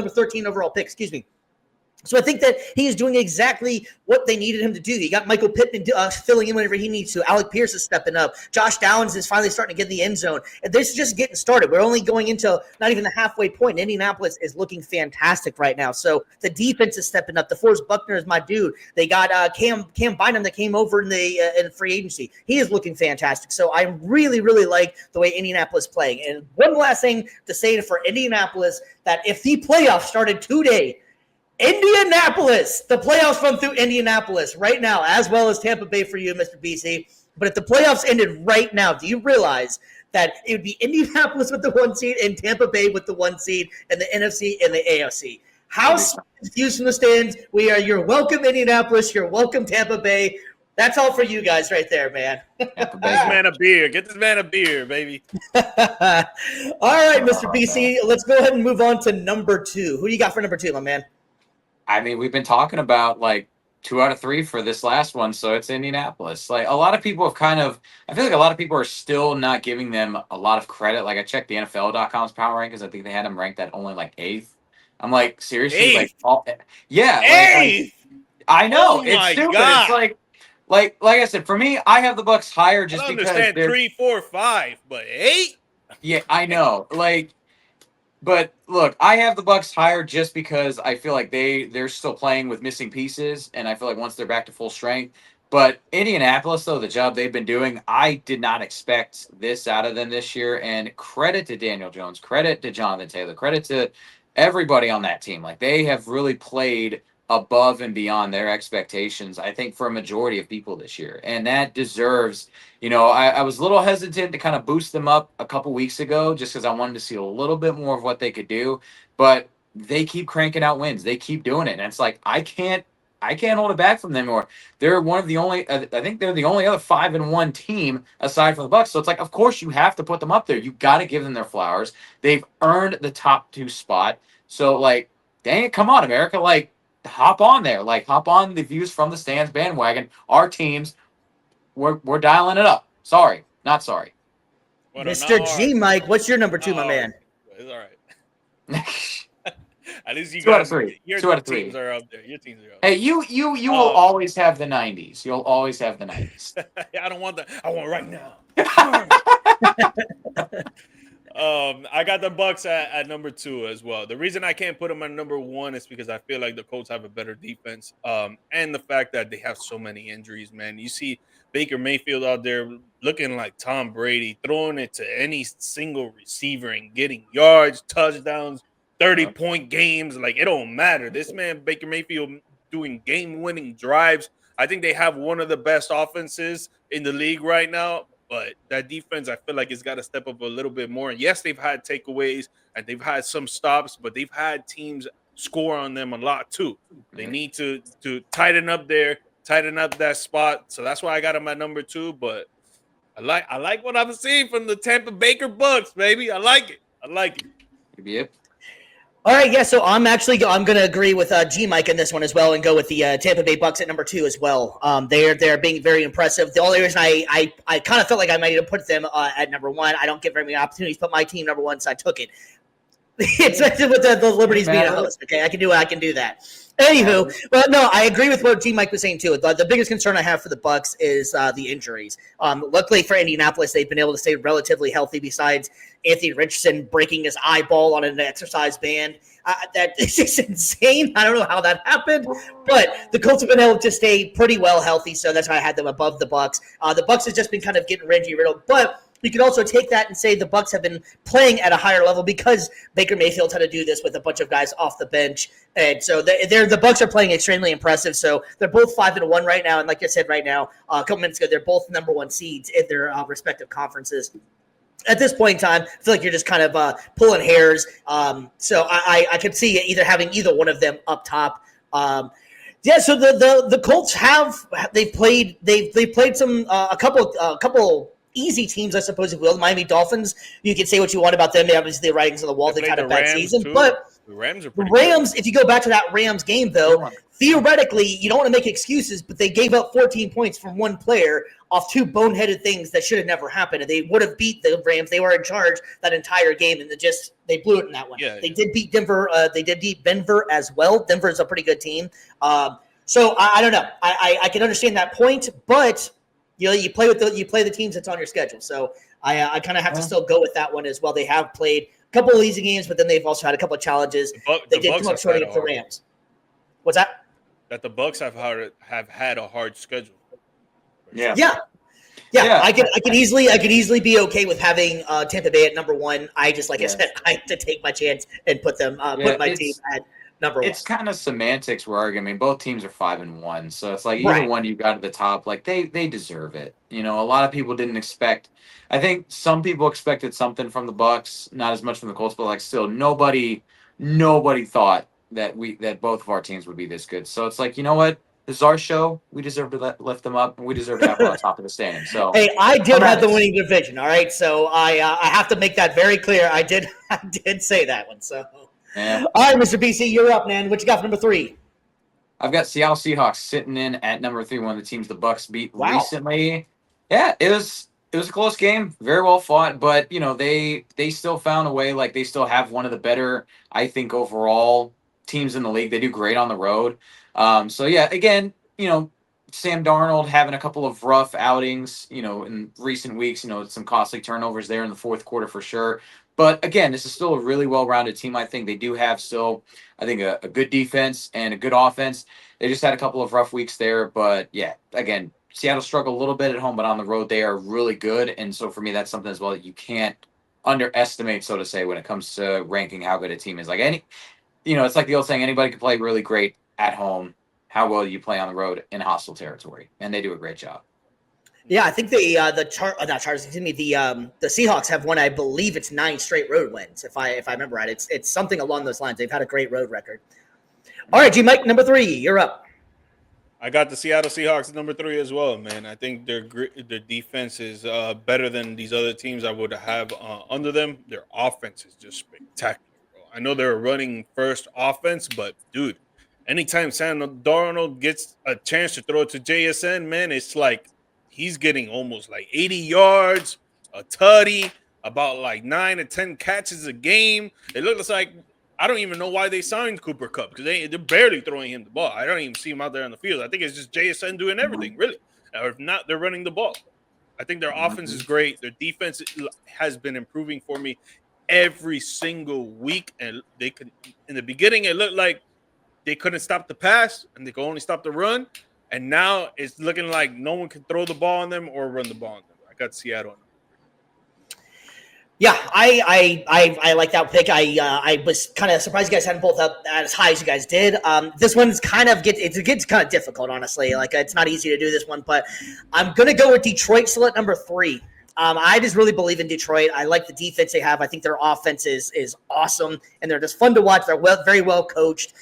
[SPEAKER 1] 13 overall pick. Excuse me. So I think that he is doing exactly what they needed him to do. You got Michael Pittman filling in whenever he needs to. Alec Pierce is stepping up. Josh Downs is finally starting to get in the end zone. And this is just getting started. We're only going into not even the halfway point. Indianapolis is looking fantastic right now. So the defense is stepping up. DeForest Buckner is my dude. They got Cam Bynum that came over in free agency. He is looking fantastic. So I really, really like the way Indianapolis is playing. And one last thing to say for Indianapolis, that if the playoffs started today, Indianapolis, the playoffs run through Indianapolis right now, as well as Tampa Bay for you, Mr. BC. But if the playoffs ended right now, do you realize that it would be Indianapolis with the 1 seed and Tampa Bay with the 1 seed and the NFC and the AFC? How views from the stands? You're welcome, Indianapolis. You're welcome, Tampa Bay. That's all for you guys right there, man.
[SPEAKER 2] Get this man a beer. Get this man a beer, baby.
[SPEAKER 1] All right, Mr. BC, let's go ahead and move on to number 2. Who do you got for number 2, my man?
[SPEAKER 3] I mean, we've been talking about like 2 out of 3 for this last one, so it's Indianapolis. Like, a lot of people have I feel like a lot of people are still not giving them a lot of credit. Like, I checked the NFL.com's power rankings. I think they had them ranked at only like 8th. I'm like, seriously?
[SPEAKER 2] 8th?
[SPEAKER 3] Yeah.
[SPEAKER 2] 8th?
[SPEAKER 3] I know.
[SPEAKER 2] Oh
[SPEAKER 3] it's stupid.
[SPEAKER 2] God.
[SPEAKER 3] It's like I said, for me, I have the Bucks higher just
[SPEAKER 2] I
[SPEAKER 3] because
[SPEAKER 2] understand 3, 4, 5, but 8?
[SPEAKER 3] Yeah, I know. But look, I have the Bucks higher just because I feel like they're still playing with missing pieces, and I feel like once they're back to full strength, But Indianapolis, though, the job they've been doing, I did not expect this out of them this year. And credit to Daniel Jones, credit to Jonathan Taylor, credit to everybody on that team. Like, they have really played above and beyond their expectations, I think, for a majority of people this year. And that deserves, I was a little hesitant to kind of boost them up a couple weeks ago just because I wanted to see a little bit more of what they could do. But they keep cranking out wins. They keep doing it. And it's like, I can't hold it back from them anymore. They're one of the only. I think they're the only other 5-1 team aside from the Bucks. So it's like, of course, you have to put them up there. You got to give them their flowers. They've earned the top 2 spot. So like, dang it, come on, America! Like, hop on there. Like, hop on the Views from the Stands bandwagon. Our teams, we're dialing it up. Sorry, not sorry.
[SPEAKER 1] Mr. G Mike, what's your number 2, my man?
[SPEAKER 2] It's all right. At least you
[SPEAKER 3] 2 out of
[SPEAKER 2] guys,
[SPEAKER 3] 3.
[SPEAKER 2] your
[SPEAKER 3] 2 out of 3.
[SPEAKER 2] teams are up there. Your teams are up
[SPEAKER 3] Hey, you will always have the 90s. You'll always have the 90s.
[SPEAKER 2] I don't want that. I want it right now. I got the Bucks at number 2 as well. The reason I can't put them at number 1 is because I feel like the Colts have a better defense, and the fact that they have so many injuries. Man, you see Baker Mayfield out there looking like Tom Brady, throwing it to any single receiver and getting yards, touchdowns, 30-point games. Like, it don't matter. This man Baker Mayfield doing game-winning drives. I think they have one of the best offenses in the league right now. But that defense, I feel like it's got to step up a little bit more. And yes, they've had takeaways and they've had some stops, but they've had teams score on them a lot too. They need to tighten up that spot. So that's why I got them at number 2. But I like what I'm seeing from the Tampa Baker Bucks, baby. I like it.
[SPEAKER 3] Yep.
[SPEAKER 1] All right, yeah, so I'm going to agree with G Mike in this one as well and go with the Tampa Bay Bucks at number 2 as well. They're being very impressive. The only reason I kind of felt like I might have put them at number 1, I don't get very many opportunities to put my team number 1, so I took it. It's with the Liberties being a host. Okay, I can do that. Anywho, well, no, I agree with what G Mike was saying too. The biggest concern I have for the Bucks is the injuries. Luckily for Indianapolis, they've been able to stay relatively healthy. Besides Anthony Richardson breaking his eyeball on an exercise band, that is just insane. I don't know how that happened, but the Colts have been able to stay pretty well healthy, so that's why I had them above the Bucks. The Bucks have just been kind of getting Reggie riddled, but you could also take that and say the Bucks have been playing at a higher level because Baker Mayfield's had to do this with a bunch of guys off the bench, and so the Bucks are playing extremely impressive. So they're both 5-1 right now, and like I said right now, a couple minutes ago, they're both number 1 seeds in their respective conferences. At this point in time, I feel like you're just kind of pulling hairs. So I could see either having either one of them up top. Yeah, so the Colts they've played some a couple easy teams, I suppose, if you will. The Miami Dolphins, you can say what you want about them. Obviously, the writings on the wall. They've had a bad season. Too. But
[SPEAKER 2] the Rams,
[SPEAKER 1] if you go back to that Rams game, though, theoretically, you don't want to make excuses, but they gave up 14 points from one player off 2 boneheaded things that should have never happened. And they would have beat the Rams. They were in charge that entire game, and they blew it in that one.
[SPEAKER 2] Yeah,
[SPEAKER 1] they did beat Denver. They did beat Denver as well. Denver is a pretty good team. So I don't know. I can understand that point, but you play the teams that's on your schedule. So I kind of have to still go with that one as well. They have played a couple of easy games, but then they've also had a couple of challenges. They did come up short against the Rams. What's that?
[SPEAKER 2] That the Bucks have had a hard schedule.
[SPEAKER 1] Yeah. I could easily be okay with having Tampa Bay at number 1. I just I said, I had to take my chance and put them put my team at number 1.
[SPEAKER 3] It's kind of semantics we're arguing. I mean, both teams are 5-1, so it's like either one you got at the top, like they deserve it. A lot of people didn't expect. I think some people expected something from the Bucks, not as much from the Colts, but like still nobody thought that both of our teams would be this good. So it's like, you know what? This is our show. We deserve to lift them up, and we deserve to have them on top of the standing. So
[SPEAKER 1] hey, I did have the winning division. All right, so I have to make that very clear. I did say that one. So
[SPEAKER 3] yeah.
[SPEAKER 1] All right, Mr. BC, you're up, man. What you got for number 3?
[SPEAKER 3] I've got Seattle Seahawks sitting in at number 3, one of the teams the Bucks beat recently. Yeah, it was a close game, very well fought, but they still found a way. Like, they still have one of the better, I think, overall teams in the league. They do great on the road. So yeah, again, Sam Darnold having a couple of rough outings, in recent weeks, some costly turnovers there in the fourth quarter for sure. But again, this is still a really well-rounded team. I think they do have still, I think, a good defense and a good offense. They just had a couple of rough weeks there. But yeah, again, Seattle struggled a little bit at home, but on the road they are really good. And so for me, that's something as well that you can't underestimate, so to say, when it comes to ranking how good a team is. Like it's like the old saying, anybody can play really great at home. How well you play on the road in hostile territory, and they do a great job.
[SPEAKER 1] Yeah, I think the Seahawks have won. I believe it's 9 straight road wins. If I remember right, it's something along those lines. They've had a great road record. All right, G Mike, number 3, you're up.
[SPEAKER 2] I got the Seattle Seahawks at number 3 as well, man. I think their defense is better than these other teams I would have under them. Their offense is just spectacular, bro. I know they're running first offense, but dude, anytime Sam Darnold gets a chance to throw it to JSN, man, it's like he's getting almost like 80 yards, a tutty, about like 9 to 10 catches a game. It looks like I don't even know why they signed Cooper Kupp because they're barely throwing him the ball. I don't even see him out there on the field. I think it's just JSN doing everything, really. Or if not, they're running the ball. I think their offense is great. Their defense has been improving for me every single week. And they could, in the beginning, it looked like they couldn't stop the pass and they could only stop the run. And now it's looking like no one can throw the ball on them or run the ball on them. I got Seattle.
[SPEAKER 1] Yeah, I like that pick. I was kind of surprised you guys hadn't both up as high as you guys did. This one's it gets kind of difficult, honestly. Like, it's not easy to do this one, but I'm gonna go with Detroit still at number 3. I just really believe in Detroit. I like the defense they have. I think their offense is awesome, and they're just fun to watch. They're very well coached.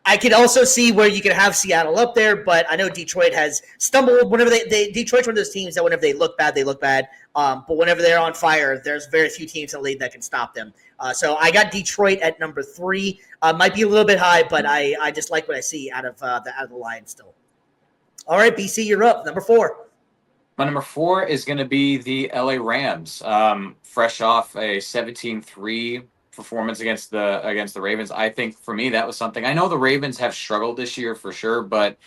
[SPEAKER 1] I could also see where you could have Seattle up there, but I know Detroit has stumbled whenever Detroit's one of those teams that whenever they look bad, they look bad. But whenever they're on fire, there's very few teams in the league that can stop them. So I got Detroit at number 3. Might be a little bit high, but I just like what I see out of the Lions still. All right, BC, you're up. Number 4.
[SPEAKER 3] My number 4 is going to be the LA Rams. Fresh off a 17-3 performance against the Ravens. I think for me that was something. I know the Ravens have struggled this year for sure, but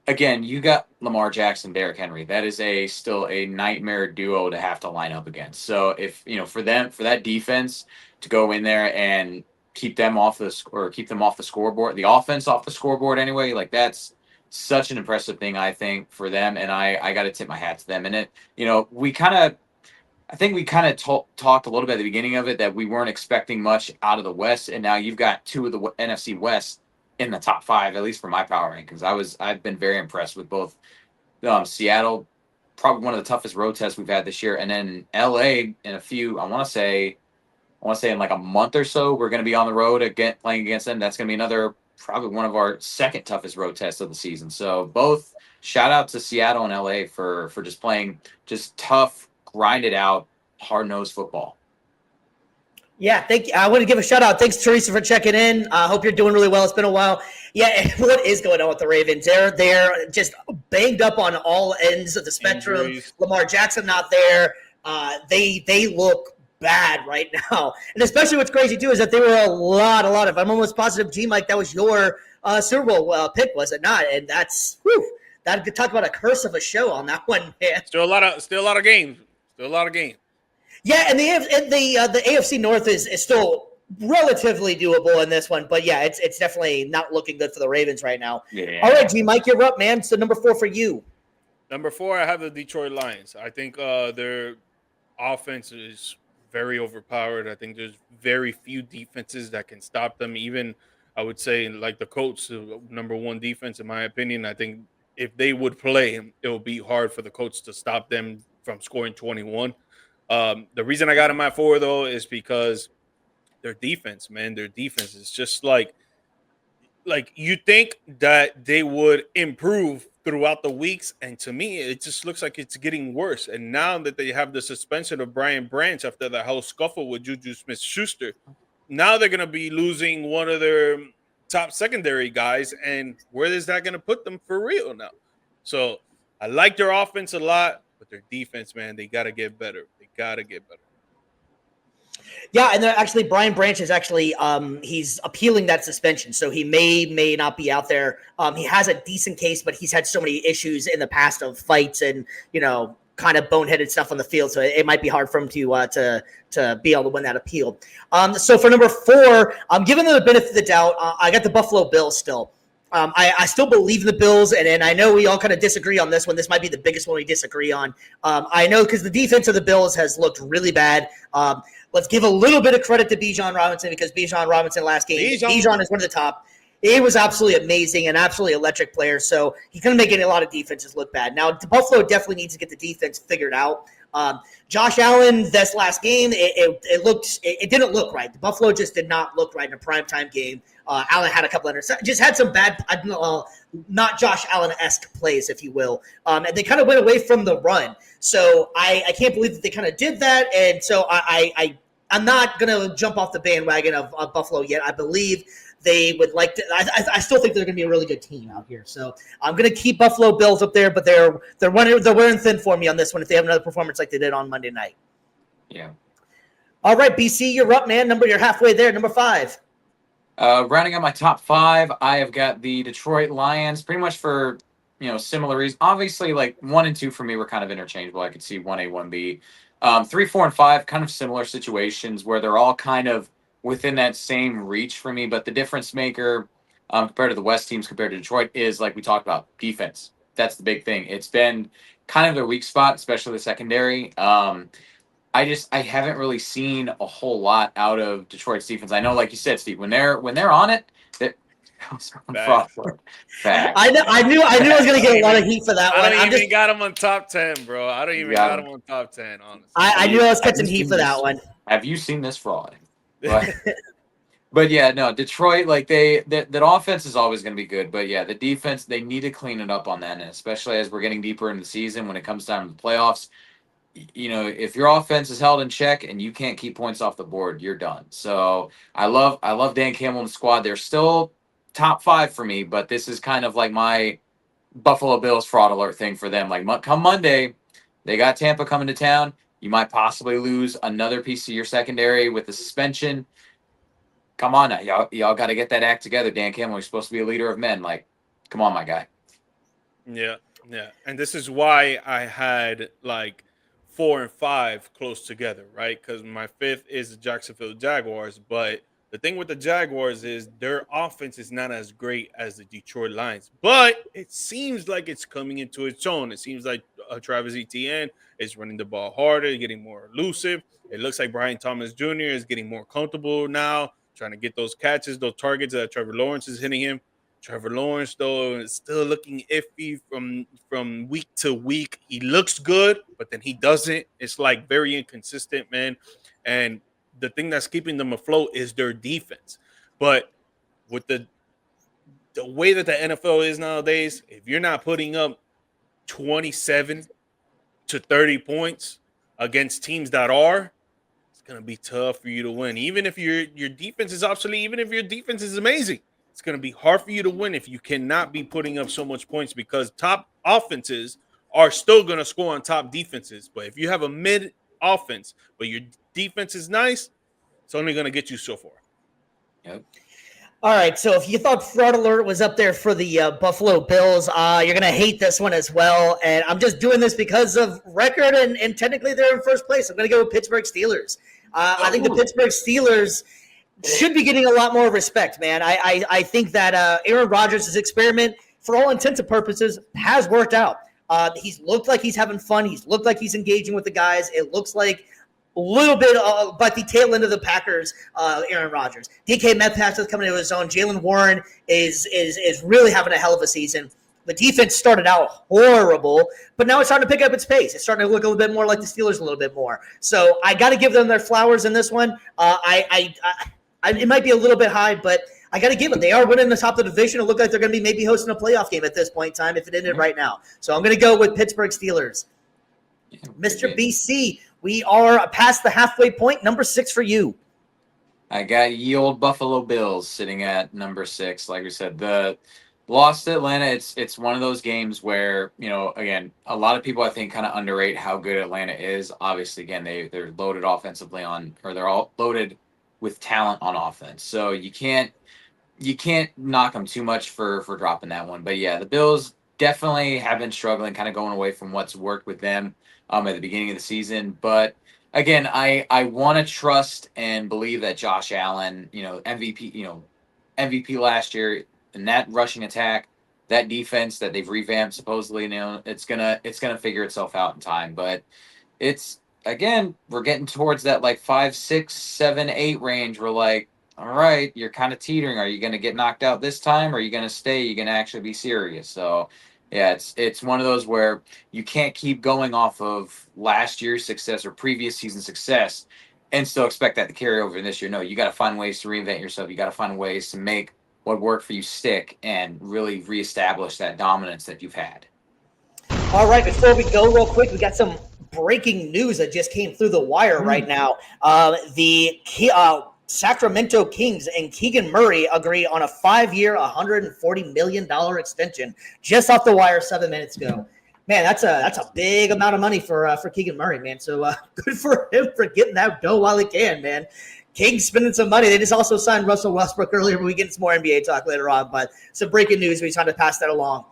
[SPEAKER 3] again, you got Lamar Jackson, Derrick Henry. That is still a nightmare duo to have to line up against. So if for that defense to go in there and keep them off the scoreboard, the offense off the scoreboard anyway, like that's such an impressive thing, I think, for them. And I got to tip my hat to them. And I think we kind of talked a little bit at the beginning of it that we weren't expecting much out of the West, and now you've got 2 of the NFC West in the top 5, at least for my power rankings. I've been very impressed with both Seattle, probably one of the toughest road tests we've had this year, and then LA in a few. I want to say in like a month or so we're going to be on the road again playing against them. That's going to be another probably one of our second toughest road tests of the season. So both shout out to Seattle and LA for just playing just tough, grinded out, hard-nosed football.
[SPEAKER 1] Yeah, thank you. I want to give a shout-out. Thanks, Teresa, for checking in. I hope you're doing really well. It's been a while. Yeah, what is going on with the Ravens? They're just banged up on all ends of the spectrum. Injuries. Lamar Jackson not there. They look bad right now. And especially what's crazy, too, is that they were a lot of – I'm almost positive, G-Mike, that was your Super Bowl pick, was it not? And that's – that could talk about a curse of a show on that one, man.
[SPEAKER 2] Still a lot of games.
[SPEAKER 1] Yeah, and the AFC North is still relatively doable in this one, but yeah, it's definitely not looking good for the Ravens right now. Yeah. All right, G Mike, you're up, man. So number 4 for you.
[SPEAKER 2] Number 4, I have the Detroit Lions. I think their offense is very overpowered. I think there's very few defenses that can stop them. Even I would say like the Colts, number 1 defense in my opinion. I think if they would play, it would be hard for the Colts to stop them from scoring 21. The reason I got them at 4 though is because their defense, man. Their defense is just like you think that they would improve throughout the weeks, and to me, it just looks like it's getting worse. And now that they have the suspension of Brian Branch after the whole scuffle with Juju Smith-Schuster, now they're going to be losing one of their top secondary guys, and where is that going to put them for real now? So I like their offense a lot, but their defense, man, they got to get better.
[SPEAKER 1] Yeah, and actually, Brian Branch is actually he's appealing that suspension, so he may not be out there. He has a decent case, but he's had so many issues in the past of fights and kind of boneheaded stuff on the field, so it might be hard for him to be able to win that appeal. So for number 4, I'm giving them the benefit of the doubt. I got the Buffalo Bills still. I still believe in the Bills, and I know we all kind of disagree on this one. This might be the biggest one we disagree on. I know because the defense of the Bills has looked really bad. Let's give a little bit of credit to Bijan Robinson because Bijan Robinson last game, Bijan is one of the top. He was absolutely amazing and absolutely electric player. So he couldn't make a lot of defenses look bad. Now, Buffalo definitely needs to get the defense figured out. Josh Allen, this last game, it didn't look right. The Buffalo just did not look right in a primetime game. Allen had a couple of interceptions, just had some bad, not Josh Allen-esque plays, if you will. And they kind of went away from the run. So I can't believe that they kind of did that. And so I'm not going to jump off the bandwagon of Buffalo yet. I believe they would like to. I still think they're going to be a really good team out here. So I'm going to keep Buffalo Bills up there, but they're wearing thin for me on this one if they have another performance like they did on Monday night.
[SPEAKER 3] Yeah.
[SPEAKER 1] All right, BC, you're up, man. You're halfway there. Number 5.
[SPEAKER 3] Rounding out my top 5, I have got the Detroit Lions, pretty much for similar reasons. Obviously, like 1 and 2 for me were kind of interchangeable. I could see 1A, 1B. 3, 4, and 5, kind of similar situations where they're all kind of within that same reach for me. But the difference maker compared to the West teams compared to Detroit is, like we talked about, defense. That's the big thing. It's been kind of their weak spot, especially the secondary. I haven't really seen a whole lot out of Detroit's defense. I know, like you said, Steve, when they're on it,
[SPEAKER 1] I knew I was going to get a lot of heat for that one.
[SPEAKER 2] I don't even got him on top 10, bro. I don't even got him on top 10, honestly.
[SPEAKER 1] I knew I was catching heat for that one.
[SPEAKER 3] Have you seen this fraud? But yeah, no, Detroit, like that offense is always going to be good. But yeah, the defense, they need to clean it up on that, and especially as we're getting deeper into the season when it comes down to the playoffs. If your offense is held in check and you can't keep points off the board, you're done. So I love Dan Campbell and the squad. They're still top 5 for me, but this is kind of like my Buffalo Bills fraud alert thing for them. Like come Monday, they got Tampa coming to town. You might possibly lose another piece of your secondary with the suspension. Come on now, y'all got to get that act together. Dan Campbell, you're supposed to be a leader of men. Like, come on, my guy.
[SPEAKER 2] Yeah. And this is why I had like 4 and 5 close together, right? Because my 5th is the Jacksonville Jaguars. But the thing with the Jaguars is their offense is not as great as the Detroit Lions. But it seems like it's coming into its own. It seems like Travis Etienne is running the ball harder, getting more elusive. It looks like Brian Thomas Jr. is getting more comfortable now, trying to get those catches, those targets that Trevor Lawrence is hitting him. Trevor Lawrence, though, is still looking iffy from week to week. He looks good, but then he doesn't. It's like very inconsistent, man. And the thing that's keeping them afloat is their defense. But with the way that the NFL is nowadays, if you're not putting up 27 to 30 points against teams that are, it's going to be tough for you to win. Even if your defense is obsolete, even if your defense is amazing, it's going to be hard for you to win if you cannot be putting up so much points because top offenses are still going to score on top defenses. But if you have a mid offense, but your defense is nice, it's only going to get you so far.
[SPEAKER 3] Yep.
[SPEAKER 1] All right, so if you thought fraud alert was up there for the Buffalo Bills, you're going to hate this one as well. And I'm just doing this because of record, and technically they're in first place. I'm going to go with Pittsburgh Steelers. I think the Pittsburgh Steelers should be getting a lot more respect, man. I think that Aaron Rodgers' experiment, for all intents and purposes, has worked out. He's looked like he's having fun. He's looked like he's engaging with the guys. It looks like a little bit but the tail end of the Packers, Aaron Rodgers. DK Metcalf is coming into his own. Jalen Warren is really having a hell of a season. The defense started out horrible, but now it's starting to pick up its pace. It's starting to look a little bit more like the Steelers a little bit more. So I got to give them their flowers in this one. It might be a little bit high, but I got to give them. They are winning the top of the division. It looks like they're going to be maybe hosting a playoff game at this point in time if it ended right now. So I'm going to go with Pittsburgh Steelers. Yeah, Mr. BC, we are past the halfway point. Number 6 for you.
[SPEAKER 3] I got ye old Buffalo Bills sitting at number 6. Like we said, the loss to Atlanta, it's one of those games where, again, a lot of people I think kind of underrate how good Atlanta is. Obviously, again, they're loaded offensively they're all loaded with talent on offense. So you can't knock them too much for dropping that one. But yeah, the Bills definitely have been struggling, kind of going away from what's worked with them at the beginning of the season. But again, I want to trust and believe that Josh Allen, MVP last year, And that rushing attack, that defense that they've revamped supposedly, it's gonna figure itself out in time. But it's again, we're getting towards that like 5, 6, 7, 8 range. We're like, all right, you're kind of teetering. Are you gonna get knocked out this time? Or are you gonna stay? Are you gonna actually be serious? So yeah, it's one of those where you can't keep going off of last year's success or previous season success and still expect that to carry over in this year. No, you got to find ways to reinvent yourself. You got to find ways to make what worked for you stick and really reestablish that dominance that you've had.
[SPEAKER 1] All right, before we go real quick, we got some breaking news that just came through the wire right now. The Sacramento Kings and Keegan Murray agree on a 5-year, $140 million extension just off the wire 7 minutes ago. Man, that's a big amount of money for Keegan Murray, man. So good for him for getting that dough while he can, man. Kings spending some money. They just also signed Russell Westbrook earlier, but we get some more NBA talk later on. But some breaking news. We just wanted to pass that along.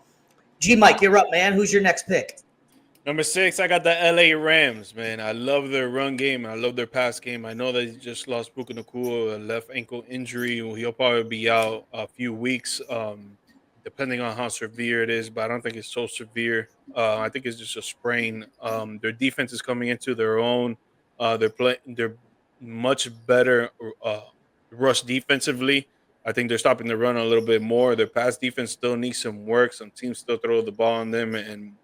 [SPEAKER 1] G Mike, you're up, man. Who's your next pick?
[SPEAKER 2] Number 6, I got the LA Rams, man. I love their run game. I love their pass game. I know they just lost Puka Nacua, a left ankle injury. He'll probably be out a few weeks, depending on how severe it is, but I don't think it's so severe. I think it's just a sprain. Their defense is coming into their own. They're much better rush defensively. I think they're stopping the run a little bit more. Their pass defense still needs some work. Some teams still throw the ball on them, and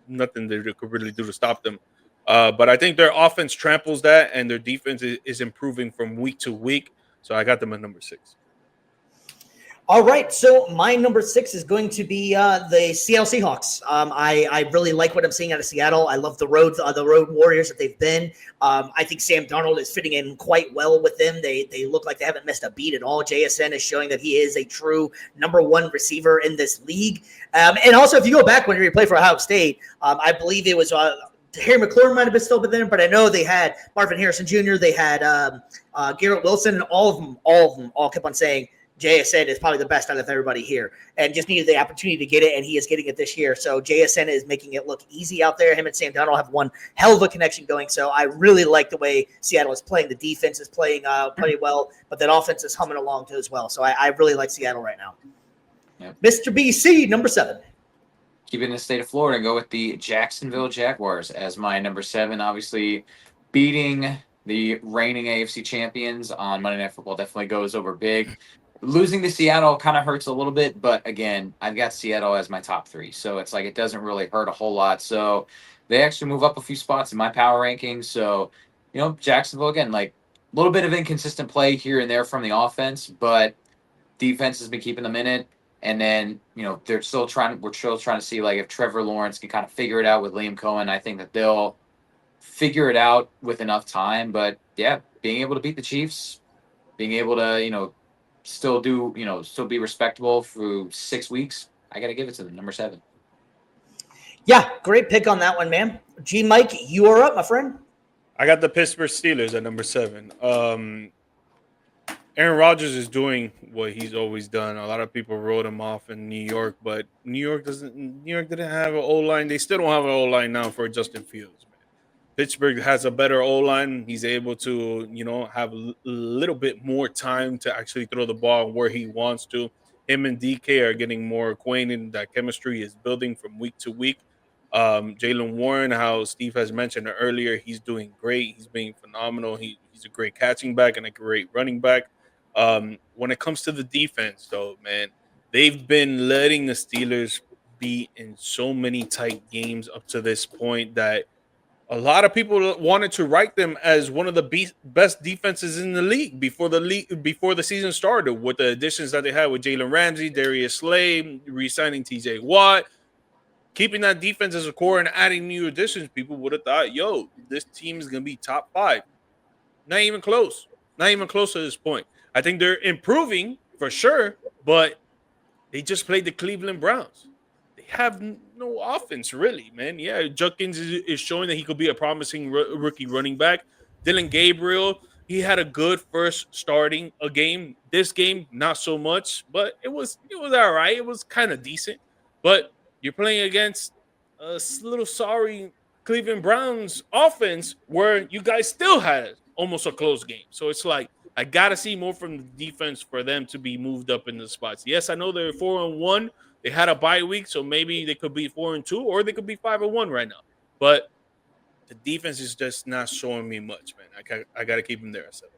[SPEAKER 2] nothing they could really do to stop them. But I think their offense tramples that, and their defense is improving from week to week. So I got them at number 6.
[SPEAKER 1] All right, so my number 6 is going to be the Seattle Seahawks. I really like what I'm seeing out of Seattle. I love the road warriors that they've been. I think Sam Darnold is fitting in quite well with them. They look like they haven't missed a beat at all. JSN is showing that he is a true number 1 receiver in this league. And also, if you go back when he played for Ohio State, I believe it was Harry McLaurin might have been still there, but I know they had Marvin Harrison Jr., they had Garrett Wilson, and all of them kept on saying, JSN is probably the best out of everybody here and just needed the opportunity to get it, and he is getting it this year. So JSN is making it look easy out there. Him and Sam Darnold have one hell of a connection going. So I really like the way Seattle is playing. The defense is playing pretty well, but that offense is humming along too as well. So I really like Seattle right now. Yep. Mr. BC, number 7.
[SPEAKER 3] Keep it in the state of Florida and go with the Jacksonville Jaguars as my number 7. Obviously, beating the reigning AFC champions on Monday Night Football definitely goes over big. Losing to Seattle kind of hurts a little bit, but again, I've got Seattle as my top 3, so it's like it doesn't really hurt a whole lot. So they actually move up a few spots in my power rankings. So, Jacksonville, again, like a little bit of inconsistent play here and there from the offense, but defense has been keeping them in it. And then, we're still trying to see like if Trevor Lawrence can kind of figure it out with Liam Cohen. I think that they'll figure it out with enough time. But yeah, being able to beat the Chiefs, being able to, still be respectable through 6 weeks, I got to give it to them, number 7.
[SPEAKER 1] Yeah, great pick on that one, man. G Mike, you are up, my friend.
[SPEAKER 2] I got the Pittsburgh Steelers at number 7. Aaron Rodgers is doing what he's always done. A lot of people wrote him off in New York, but New York didn't have an O-line. They still don't have an O-line now for Justin Fields, man. Pittsburgh has a better O-line. He's able to, have a little bit more time to actually throw the ball where he wants to. Him and DK are getting more acquainted. That chemistry is building from week to week. Jaylen Warren, how Steve has mentioned earlier, he's doing great. He's being phenomenal. He's a great catching back and a great running back. When it comes to the defense, though, man, they've been letting the Steelers be in so many tight games up to this point that a lot of people wanted to rank them as one of the best defenses in the league before the season started, with the additions that they had with Jalen Ramsey, Darius Slay, re-signing TJ Watt, keeping that defense as a core and adding new additions. People would have thought, this team is going to be top 5. Not even close. Not even close to this point. I think they're improving for sure, but they just played the Cleveland Browns. They have no offense, really, man. Yeah, Judkins is showing that he could be a promising rookie running back. Dylan Gabriel, he had a good first starting a game. This game, not so much, but it was all right. It was kind of decent. But you're playing against a little sorry Cleveland Browns offense where you guys still had almost a close game. So it's like, I got to see more from the defense for them to be moved up in the spots. Yes, I know they're 4-1. They had a bye week, so maybe they could be 4-2, or they could be 5-1 right now. But the defense is just not showing me much, man. I got to keep them there at 7.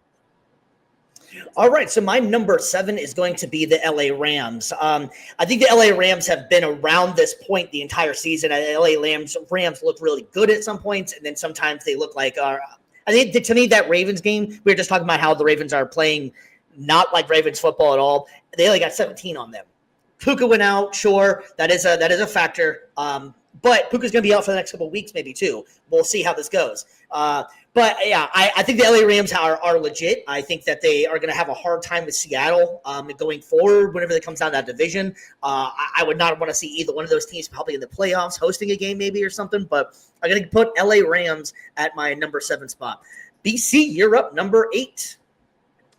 [SPEAKER 1] All right, so my number 7 is going to be the LA Rams. I think the LA Rams have been around this point the entire season. The LA Rams look really good at some points, and then sometimes they look like I think to me that Ravens game, we were just talking about how the Ravens are playing not like Ravens football at all. They only got 17 on them. Puka went out, sure, that is a factor. But Puka's going to be out for the next couple of weeks, maybe too. We'll see how this goes. But yeah, I think the LA Rams are legit. I think that they are going to have a hard time with Seattle going forward whenever it comes down to that division. I would not want to see either one of those teams probably in the playoffs hosting a game maybe or something. But I'm going to put LA Rams at my number 7 spot. BC, you're up, number 8.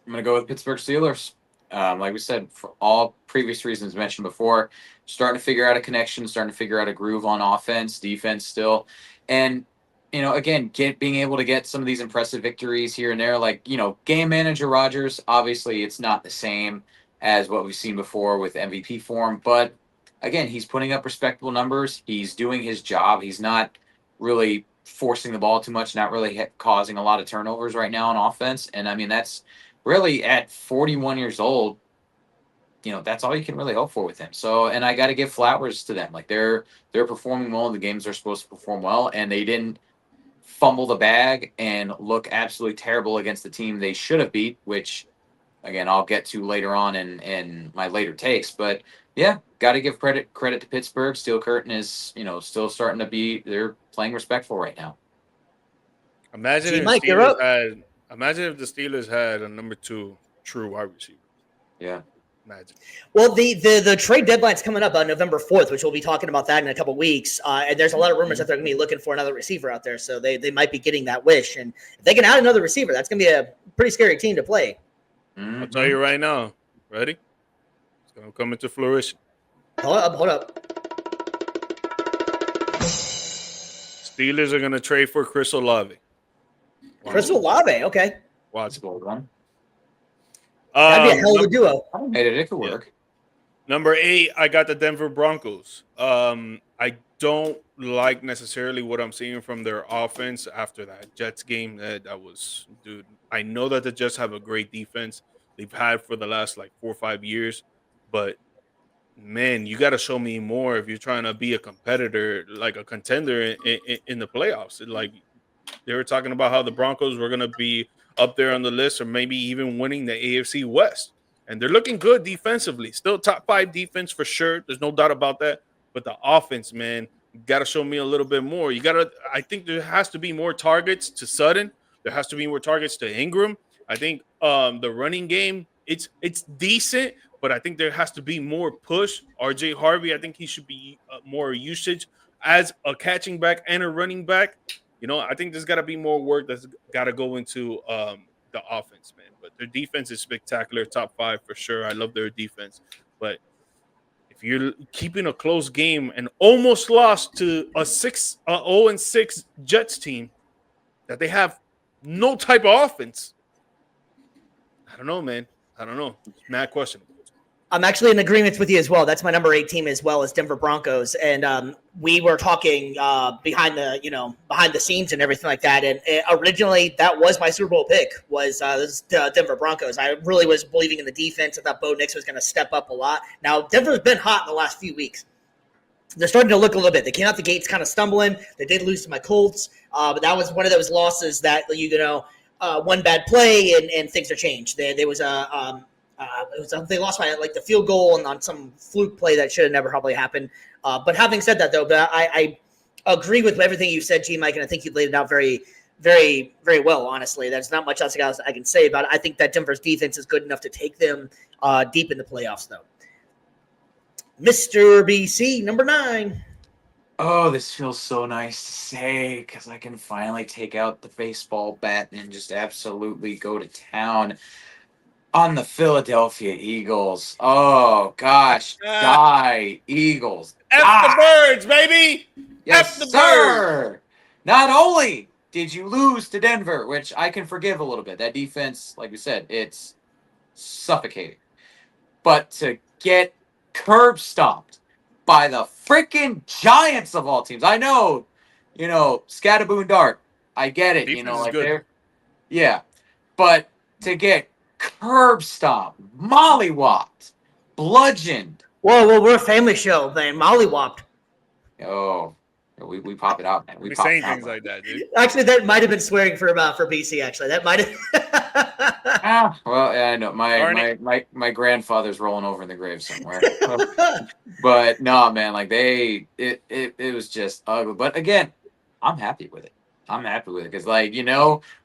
[SPEAKER 3] I'm going to go with Pittsburgh Steelers. Like we said, for all previous reasons mentioned before, starting to figure out a connection, starting to figure out a groove on offense, defense still. And, again, being able to get some of these impressive victories here and there. Like, game manager Rodgers, obviously it's not the same as what we've seen before with MVP form. But, again, he's putting up respectable numbers. He's doing his job. He's not really forcing the ball too much, not really causing a lot of turnovers right now on offense. And, I mean, that's really at 41 years old, that's all you can really hope for with him. So, and I got to give flowers to them. Like they're performing well in the games they're supposed to perform well, and they didn't fumble the bag and look absolutely terrible against the team they should have beat, which, again, I'll get to later on in my later takes. But yeah, got to give credit to Pittsburgh. Steel Curtain is, still starting to be. They're playing respectful right now.
[SPEAKER 2] Imagine if the Steelers had a number 2 true wide receiver.
[SPEAKER 3] Yeah.
[SPEAKER 2] Imagine.
[SPEAKER 1] Well, the trade deadline's coming up on November 4th, which we'll be talking about that in a couple weeks. And there's a lot of rumors that they're going to be looking for another receiver out there. So they might be getting that wish. And if they can add another receiver, that's going to be a pretty scary team to play.
[SPEAKER 2] I'll tell you right now. Ready? It's going to come into fruition.
[SPEAKER 1] Hold up.
[SPEAKER 2] Steelers are going to trade for Chris Olave.
[SPEAKER 1] Chris Olave, okay.
[SPEAKER 2] Watch it.
[SPEAKER 1] That'd be a hell of a duo.
[SPEAKER 3] It could work.
[SPEAKER 2] Number 8, I got the Denver Broncos. I don't like necessarily what I'm seeing from their offense after that Jets game. That was, dude. I know that the Jets have a great defense. They've had for the last 4 or 5 years, but man, you got to show me more if you're trying to be a competitor, like a contender in the playoffs. Like they were talking about how the Broncos were going to be up there on the list or maybe even winning the AFC West. And they're looking good defensively. Still top 5 defense for sure. There's no doubt about that. But the offense, man, you got to show me a little bit more. I think there has to be more targets to Sutton. There has to be more targets to Ingram. I think the running game, it's decent, but I think there has to be more push. RJ Harvey, I think he should be more usage as a catching back and a running back. I think there's got to be more work that's got to go into the offense, man. But their defense is spectacular, top 5 for sure. I love their defense. But if you're keeping a close game and almost lost to a 0-6 Jets team that they have no type of offense, I don't know, man. I don't know. It's mad question.
[SPEAKER 1] I'm actually in agreement with you as well. That's my number 8 team as well as Denver Broncos. And we were talking behind the scenes and everything like that. And originally that was my Super Bowl pick was the Denver Broncos. I really was believing in the defense. I thought Bo Nix was going to step up a lot. Now Denver's been hot in the last few weeks. They're starting to look a little bit. They came out the gates kind of stumbling. They did lose to my Colts. But that was one of those losses that, one bad play and things are changed. There was they lost by the field goal and on some fluke play that should have never probably happened. But having said that, though, I agree with everything you said, G. Mike, and I think you laid it out very, very, very well. Honestly, there's not much else I can say about it. I think that Denver's defense is good enough to take them deep in the playoffs, though. Mr. BC, number 9.
[SPEAKER 3] Oh, this feels so nice to say because I can finally take out the baseball bat and just absolutely go to town on the Philadelphia Eagles. Oh, gosh. Die, Eagles.
[SPEAKER 2] F
[SPEAKER 3] die.
[SPEAKER 2] the birds, baby.
[SPEAKER 3] Yes,
[SPEAKER 2] F the
[SPEAKER 3] sir.
[SPEAKER 2] birds.
[SPEAKER 3] Not only did you lose to Denver, which I can forgive a little bit. That defense, like we said, it's suffocating. But to get curb stomped by the freaking Giants of all teams. I know, Scataboon Dart. I get it.
[SPEAKER 2] Defense is
[SPEAKER 3] Like
[SPEAKER 2] good.
[SPEAKER 3] yeah. But to get curb stomped, mollywopped, bludgeoned.
[SPEAKER 1] Whoa, we're a family show, man. Mollywopped.
[SPEAKER 3] Oh, we pop it out, man.
[SPEAKER 2] We
[SPEAKER 3] pop
[SPEAKER 2] saying
[SPEAKER 3] it out,
[SPEAKER 2] things
[SPEAKER 3] man.
[SPEAKER 2] like that, dude.
[SPEAKER 1] Actually, that might have been swearing for BC. Actually, that might have.
[SPEAKER 3] Well, yeah, I know my grandfather's rolling over in the grave somewhere. But no, man, like it was just ugly. But again, I'm happy with it. Because,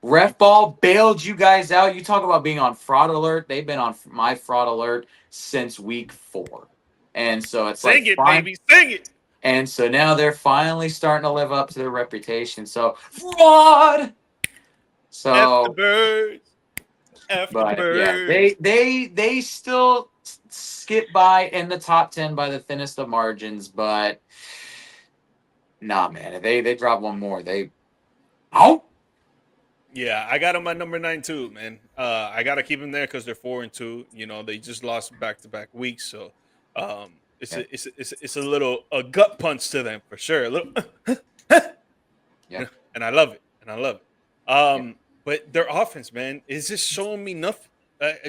[SPEAKER 3] ref ball bailed you guys out. You talk about being on fraud alert. They've been on my fraud alert since week 4. And so it's
[SPEAKER 2] Sing it, baby. Sing it.
[SPEAKER 3] And so now they're finally starting to live up to their reputation. So, fraud! So,
[SPEAKER 2] F the birds. F the birds.
[SPEAKER 3] Yeah, they still skip by in the top 10 by the thinnest of margins, but nah, man, if they drop one more, out.
[SPEAKER 2] Yeah, I got them at number 9 too, man. I gotta keep them there because they're 4-2. They just lost back-to-back weeks, so it's a little gut punch to them for sure. A little,
[SPEAKER 3] Yeah.
[SPEAKER 2] And I love it. But their offense, man, is just showing me nothing.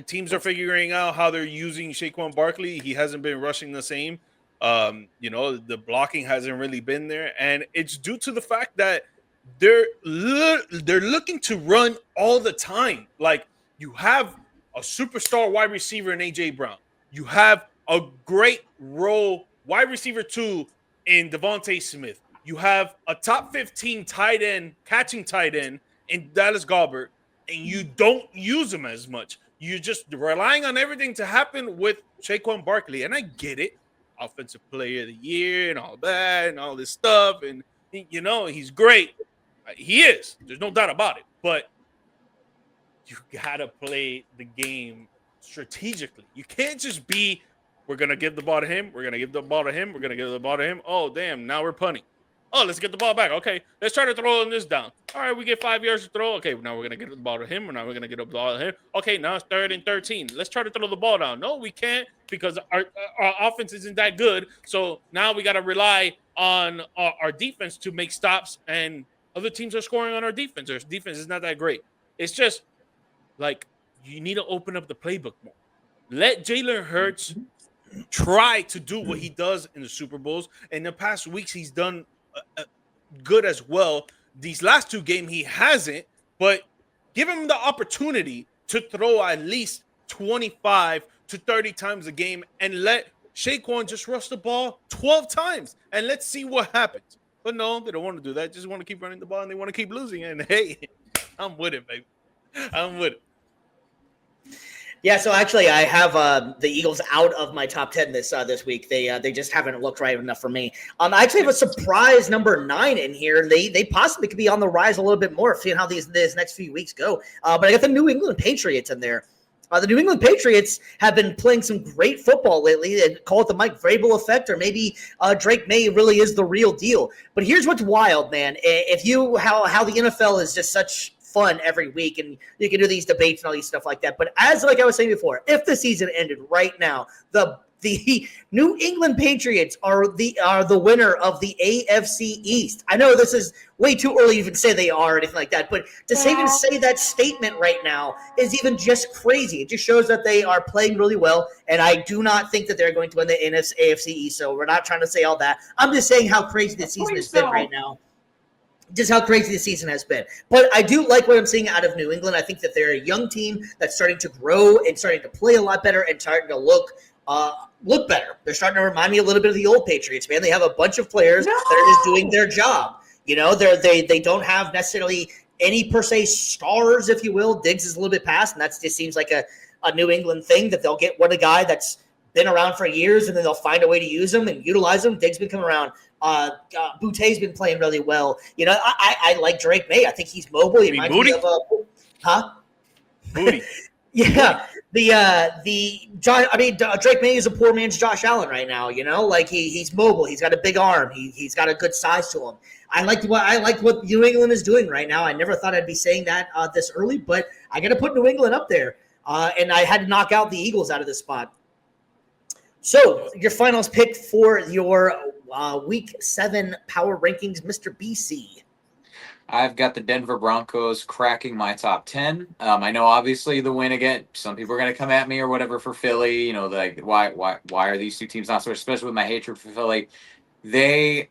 [SPEAKER 2] Teams are figuring out how they're using Saquon Barkley. He hasn't been rushing the same. The blocking hasn't really been there, and it's due to the fact that they're looking to run all the time. Like, you have a superstar wide receiver in AJ Brown. You have a great role wide receiver 2 in Devontae Smith. You have a top 15 tight end, catching tight end in Dallas Goedert, and you don't use him as much. You're just relying on everything to happen with Saquon Barkley, and I get it. Offensive Player of the Year and all that and all this stuff, and he's great. He is. There's no doubt about it. But you gotta play the game strategically. You can't just be, we're gonna give the ball to him. We're gonna give the ball to him. We're gonna give the ball to him. Oh, damn! Now we're punting. Oh, let's get the ball back. Okay, let's try to throw this down. All right, we get 5 yards to throw. Okay, now we're going to get the ball to him. Now we're going to get the ball to him. Okay, now it's 3rd and 13. Let's try to throw the ball down. No, we can't because our offense isn't that good. So now we got to rely on our defense to make stops, and other teams are scoring on our defense. Our defense is not that great. It's just like you need to open up the playbook more. Let Jalen Hurts try to do what he does in the Super Bowls. In the past weeks, he's done good as well. These last 2 games he hasn't, but give him the opportunity to throw at least 25 to 30 times a game and let Saquon just rush the ball 12 times and let's see what happens. But no, they don't want to do that. Just want to keep running the ball and they want to keep losing. And hey, I'm with it, baby. I'm with it.
[SPEAKER 1] Yeah, so actually, I have the Eagles out of my top 10 this week. They just haven't looked right enough for me. I actually have a surprise number 9 in here. They possibly could be on the rise a little bit more, seeing how these next few weeks go. But I got the New England Patriots in there. The New England Patriots have been playing some great football lately. They call it the Mike Vrabel effect, or maybe Drake May really is the real deal. But here's what's wild, man. How the NFL is just such fun every week, and you can do these debates and all these stuff like that. But like I was saying before, if the season ended right now, the New England Patriots are the winner of the AFC East. I know this is way too early to even say they are or anything like that, but to even say that statement right now is even just crazy. It just shows that they are playing really well, and I do not think that they're going to win the AFC East, so we're not trying to say all that. I'm just saying how crazy the season has been right now. Just how crazy the season has been. But I do like what I'm seeing out of New England. I think that they're a young team that's starting to grow and starting to play a lot better and starting to look better. They're starting to remind me a little bit of the old Patriots, man. They have a bunch of players that are just doing their job. They don't have necessarily any per se stars, if you will. Diggs is a little bit past, and that just seems like a New England thing that they'll get a guy that's been around for years, and then they'll find a way to use him and utilize him. Diggs been coming around. Boute's been playing really well. I like Drake May. I think he's mobile. He reminds me of
[SPEAKER 2] Booty.
[SPEAKER 1] Yeah, Drake May is a poor man's Josh Allen right now. Like he's mobile, he's got a big arm, he's got a good size to him. I like what New England is doing right now. I never thought I'd be saying that this early, but I got to put New England up there, and I had to knock out the Eagles out of this spot. So your finals pick for your Week 7 power rankings, Mr. BC.
[SPEAKER 3] I've got the Denver Broncos cracking my top 10. I know obviously the win again. Some people are going to come at me or whatever for Philly. Like why are these two teams not so? Especially with my hatred for Philly, this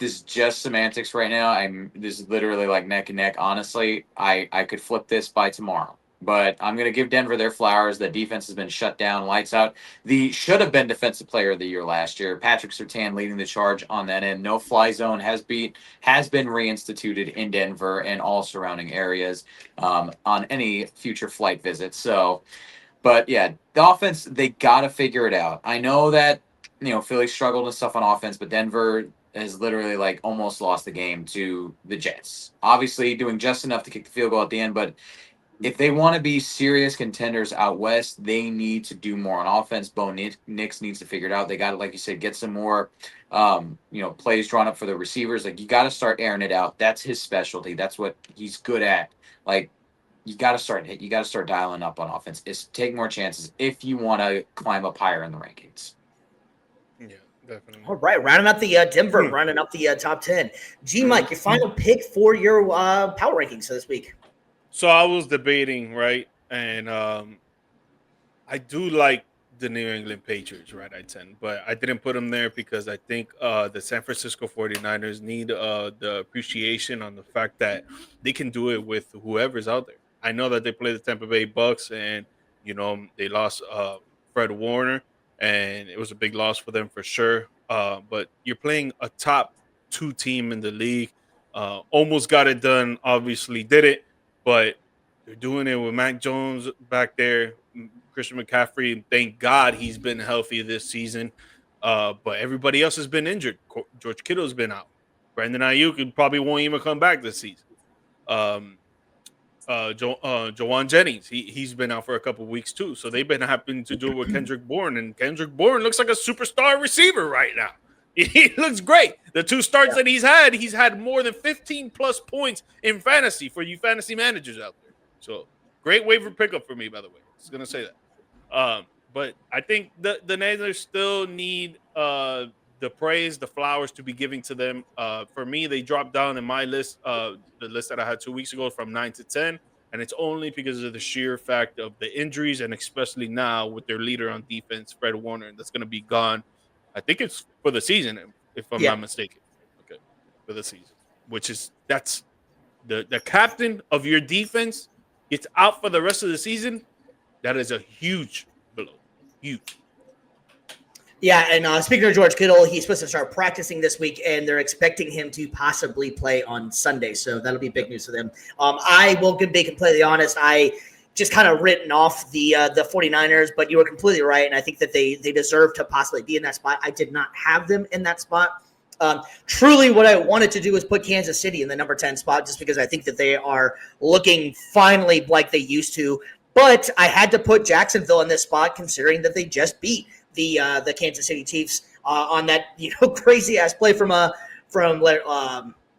[SPEAKER 3] is just semantics right now. This is literally like neck and neck. Honestly, I could flip this by tomorrow. But I'm going to give Denver their flowers. The defense has been shut down, lights out. The should have been defensive player of the year last year. Patrick Surtain leading the charge on that end. No fly zone has been reinstituted in Denver and all surrounding areas on any future flight visits. So, but yeah, the offense, they got to figure it out. I know that, Philly struggled and stuff on offense, but Denver has literally like almost lost the game to the Jets. Obviously doing just enough to kick the field goal at the end, but if they want to be serious contenders out west, they need to do more on offense. Bo Nix needs to figure it out. They got to, like you said, get some more, plays drawn up for the receivers. Like, you got to start airing it out. That's his specialty. That's what he's good at. Like, you got to start dialing up on offense. Take more chances if you want to climb up higher in the rankings.
[SPEAKER 2] Yeah, definitely.
[SPEAKER 1] All right, rounding up the Denver, rounding up the top 10. Mike, your final pick for your power rankings for this week.
[SPEAKER 2] So I was debating, right? And I do like the New England Patriots right at 10, but I didn't put them there because I think the San Francisco 49ers need the appreciation on the fact that they can do it with whoever's out there. I know that they play the Tampa Bay Bucks and, they lost Fred Warner, and it was a big loss for them for sure. But you're playing a top 2 team in the league. Almost got it done, obviously did it. But they're doing it with Mac Jones back there, Christian McCaffrey. Thank God he's been healthy this season. But everybody else has been injured. George Kittle's been out. Brandon Ayuk probably won't even come back this season. Jawan Jennings, he's been out for a couple of weeks too. So they've been having to do it with Kendrick Bourne. And Kendrick Bourne looks like a superstar receiver right now. He looks great. The 2 starts that he's had more than 15 plus points in fantasy for you fantasy managers out there. So great waiver pickup for me, by the way. I was going to say that. But I think the Niners still need the praise, the flowers to be given to them. For me, they dropped down in my list, the list that I had 2 weeks ago, from 9 to 10. And it's only because of the sheer fact of the injuries, and especially now with their leader on defense, Fred Warner, that's going to be gone. I think it's for the season, if I'm not mistaken. Okay, for the season, that's the captain of your defense gets out for the rest of the season. That is a huge blow. Huge.
[SPEAKER 1] Yeah, and speaking of George Kittle, he's supposed to start practicing this week, and they're expecting him to possibly play on Sunday. So that'll be big news for them. I will be completely honest. I just kind of written off the 49ers, but you were completely right, and I think that they deserve to possibly be in that spot. I did not have them in that spot. Truly, what I wanted to do was put Kansas City in the number 10 spot, just because I think that they are looking finally like they used to. But I had to put Jacksonville in this spot, considering that they just beat the Kansas City Chiefs on that crazy ass play from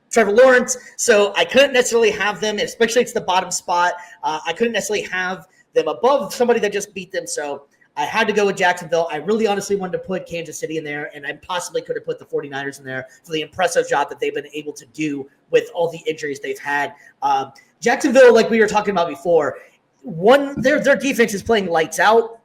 [SPEAKER 1] Trevor Lawrence. So I couldn't necessarily have them, especially it's the bottom spot. I couldn't necessarily have them above somebody that just beat them. So I had to go with Jacksonville. I really honestly wanted to put Kansas City in there, and I possibly could have put the 49ers in there for the impressive job that they've been able to do with all the injuries they've had. Jacksonville, like we were talking about before, their defense is playing lights out.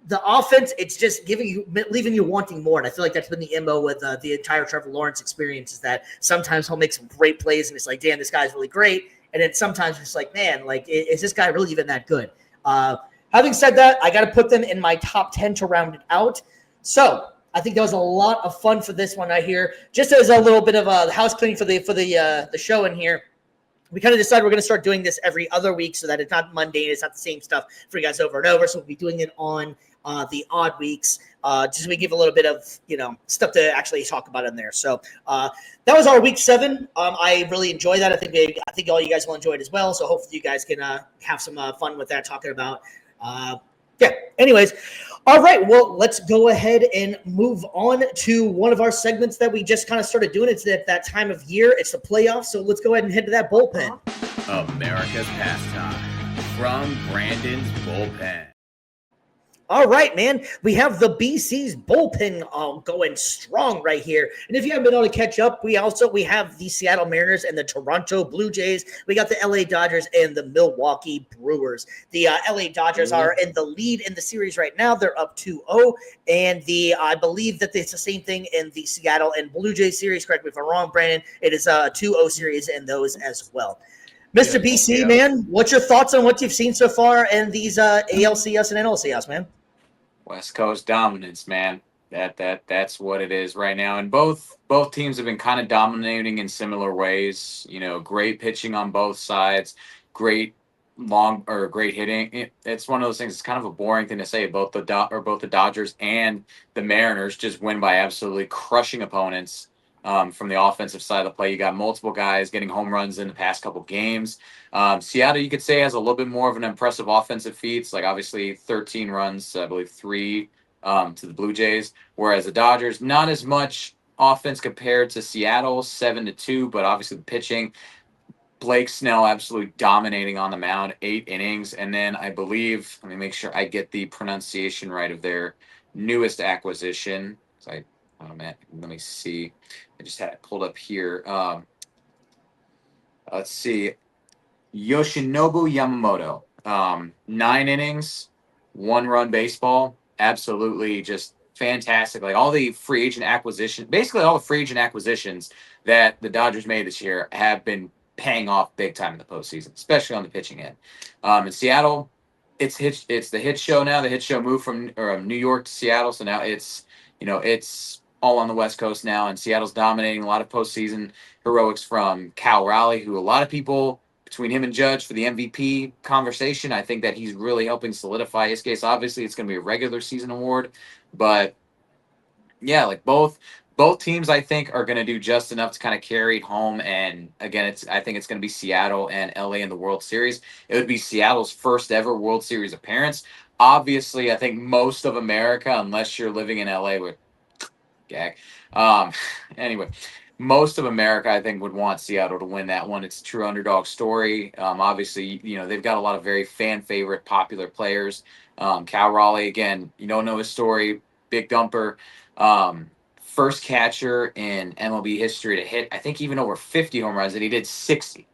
[SPEAKER 1] The offense, it's just leaving you wanting more. And I feel like that's been the MO with the entire Trevor Lawrence experience, is that sometimes he'll make some great plays and it's like, damn, this guy's really great. And then sometimes it's like, man, like, is this guy really even that good? Having said that, I got to put them in my top 10 to round it out. So I think that was a lot of fun for this one right here. Just as a little bit of a house cleaning for the show in here. We kind of decided we're going to start doing this every other week so that it's not mundane. It's not the same stuff for you guys over and over. So we'll be doing it on the odd weeks. Just so we give a little bit of stuff to actually talk about in there. So that was our week 7. I really enjoyed that. I think all you guys will enjoy it as well. So hopefully you guys can have some fun with that, talking about. Anyways, all right. Well, let's go ahead and move on to one of our segments that we just kind of started doing. It's at that time of year. It's the playoffs. So let's go ahead and head to that bullpen.
[SPEAKER 4] America's pastime from Brandon's bullpen.
[SPEAKER 1] All right, man. We have the BC's bullpen going strong right here. And if you haven't been able to catch up, we have the Seattle Mariners and the Toronto Blue Jays. We got the LA Dodgers and the Milwaukee Brewers. The LA Dodgers are in the lead in the series right now. They're up 2-0. And I believe that it's the same thing in the Seattle and Blue Jays series. Correct me if I'm wrong, Brandon. It is a 2-0 series in those as well. Mr. BC, man, what's your thoughts on what you've seen so far in these ALCS and NLCS, man?
[SPEAKER 3] West Coast dominance, man. That's what it is right now. And both teams have been kind of dominating in similar ways. Great pitching on both sides, great hitting. It's one of those things. It's kind of a boring thing to say. Both the Dodgers and the Mariners just win by absolutely crushing opponents. From the offensive side of the play, you got multiple guys getting home runs in the past couple games. Seattle, you could say, has a little bit more of an impressive offensive feats, like obviously 13 runs, I believe 3 to the Blue Jays, whereas the Dodgers, not as much offense compared to Seattle, 7-2, but obviously the pitching, Blake Snell absolutely dominating on the mound, 8 innings, and then I believe, let me make sure I get the pronunciation right of their newest acquisition. Oh man, let me see. I just had it pulled up here. Let's see. Yoshinobu Yamamoto. 9 innings, 1-run baseball. Absolutely just fantastic. Like all the free agent acquisitions, basically all the free agent acquisitions that the Dodgers made this year have been paying off big time in the postseason, especially on the pitching end. In Seattle, it's the hit show now. The hit show moved from New York to Seattle, so now it's all on the West Coast now, and Seattle's dominating a lot of postseason heroics from Cal Raleigh, who a lot of people, between him and Judge for the MVP conversation, I think that he's really helping solidify his case. Obviously, it's going to be a regular season award, but yeah, like both teams, I think, are going to do just enough to kind of carry it home. And again, I think it's going to be Seattle and LA in the World Series. It would be Seattle's first ever World Series appearance. Obviously, I think most of America, unless you're living in LA, would gag. Anyway, most of America, I think, would want Seattle to win that one. It's a true underdog story. Obviously, they've got a lot of very fan favorite, popular players. Cal Raleigh, again, you don't know his story, big dumper. First catcher in MLB history to hit, I think, even over 50 home runs, and he did 60.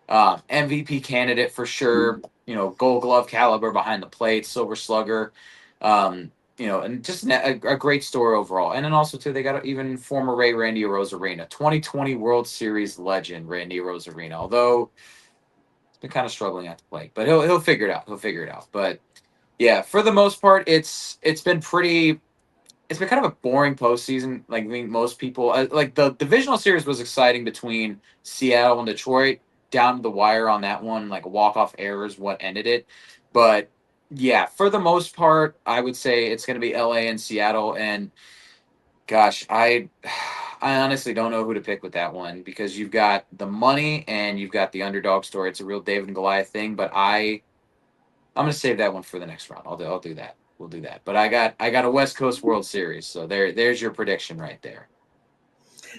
[SPEAKER 3] MVP candidate for sure. Gold Glove caliber behind the plate, Silver Slugger. And just a great story overall. And then also, too, they got even former Randy Arozarena, 2020 World Series legend Randy Arozarena, although he's been kind of struggling at the plate. But he'll figure it out. But, yeah, for the most part, it's been kind of a boring postseason. Like, I mean, most people, like the divisional series was exciting between Seattle and Detroit, down to the wire on that one. Like, a walk-off error is what ended it. But yeah, for the most part, I would say it's going to be LA and Seattle. And gosh, I honestly don't know who to pick with that one, because you've got the money and you've got the underdog story. It's a real David and Goliath thing. But I'm going to save that one for the next round. I'll do that. We'll do that. But I got a West Coast World Series. So there's your prediction right there.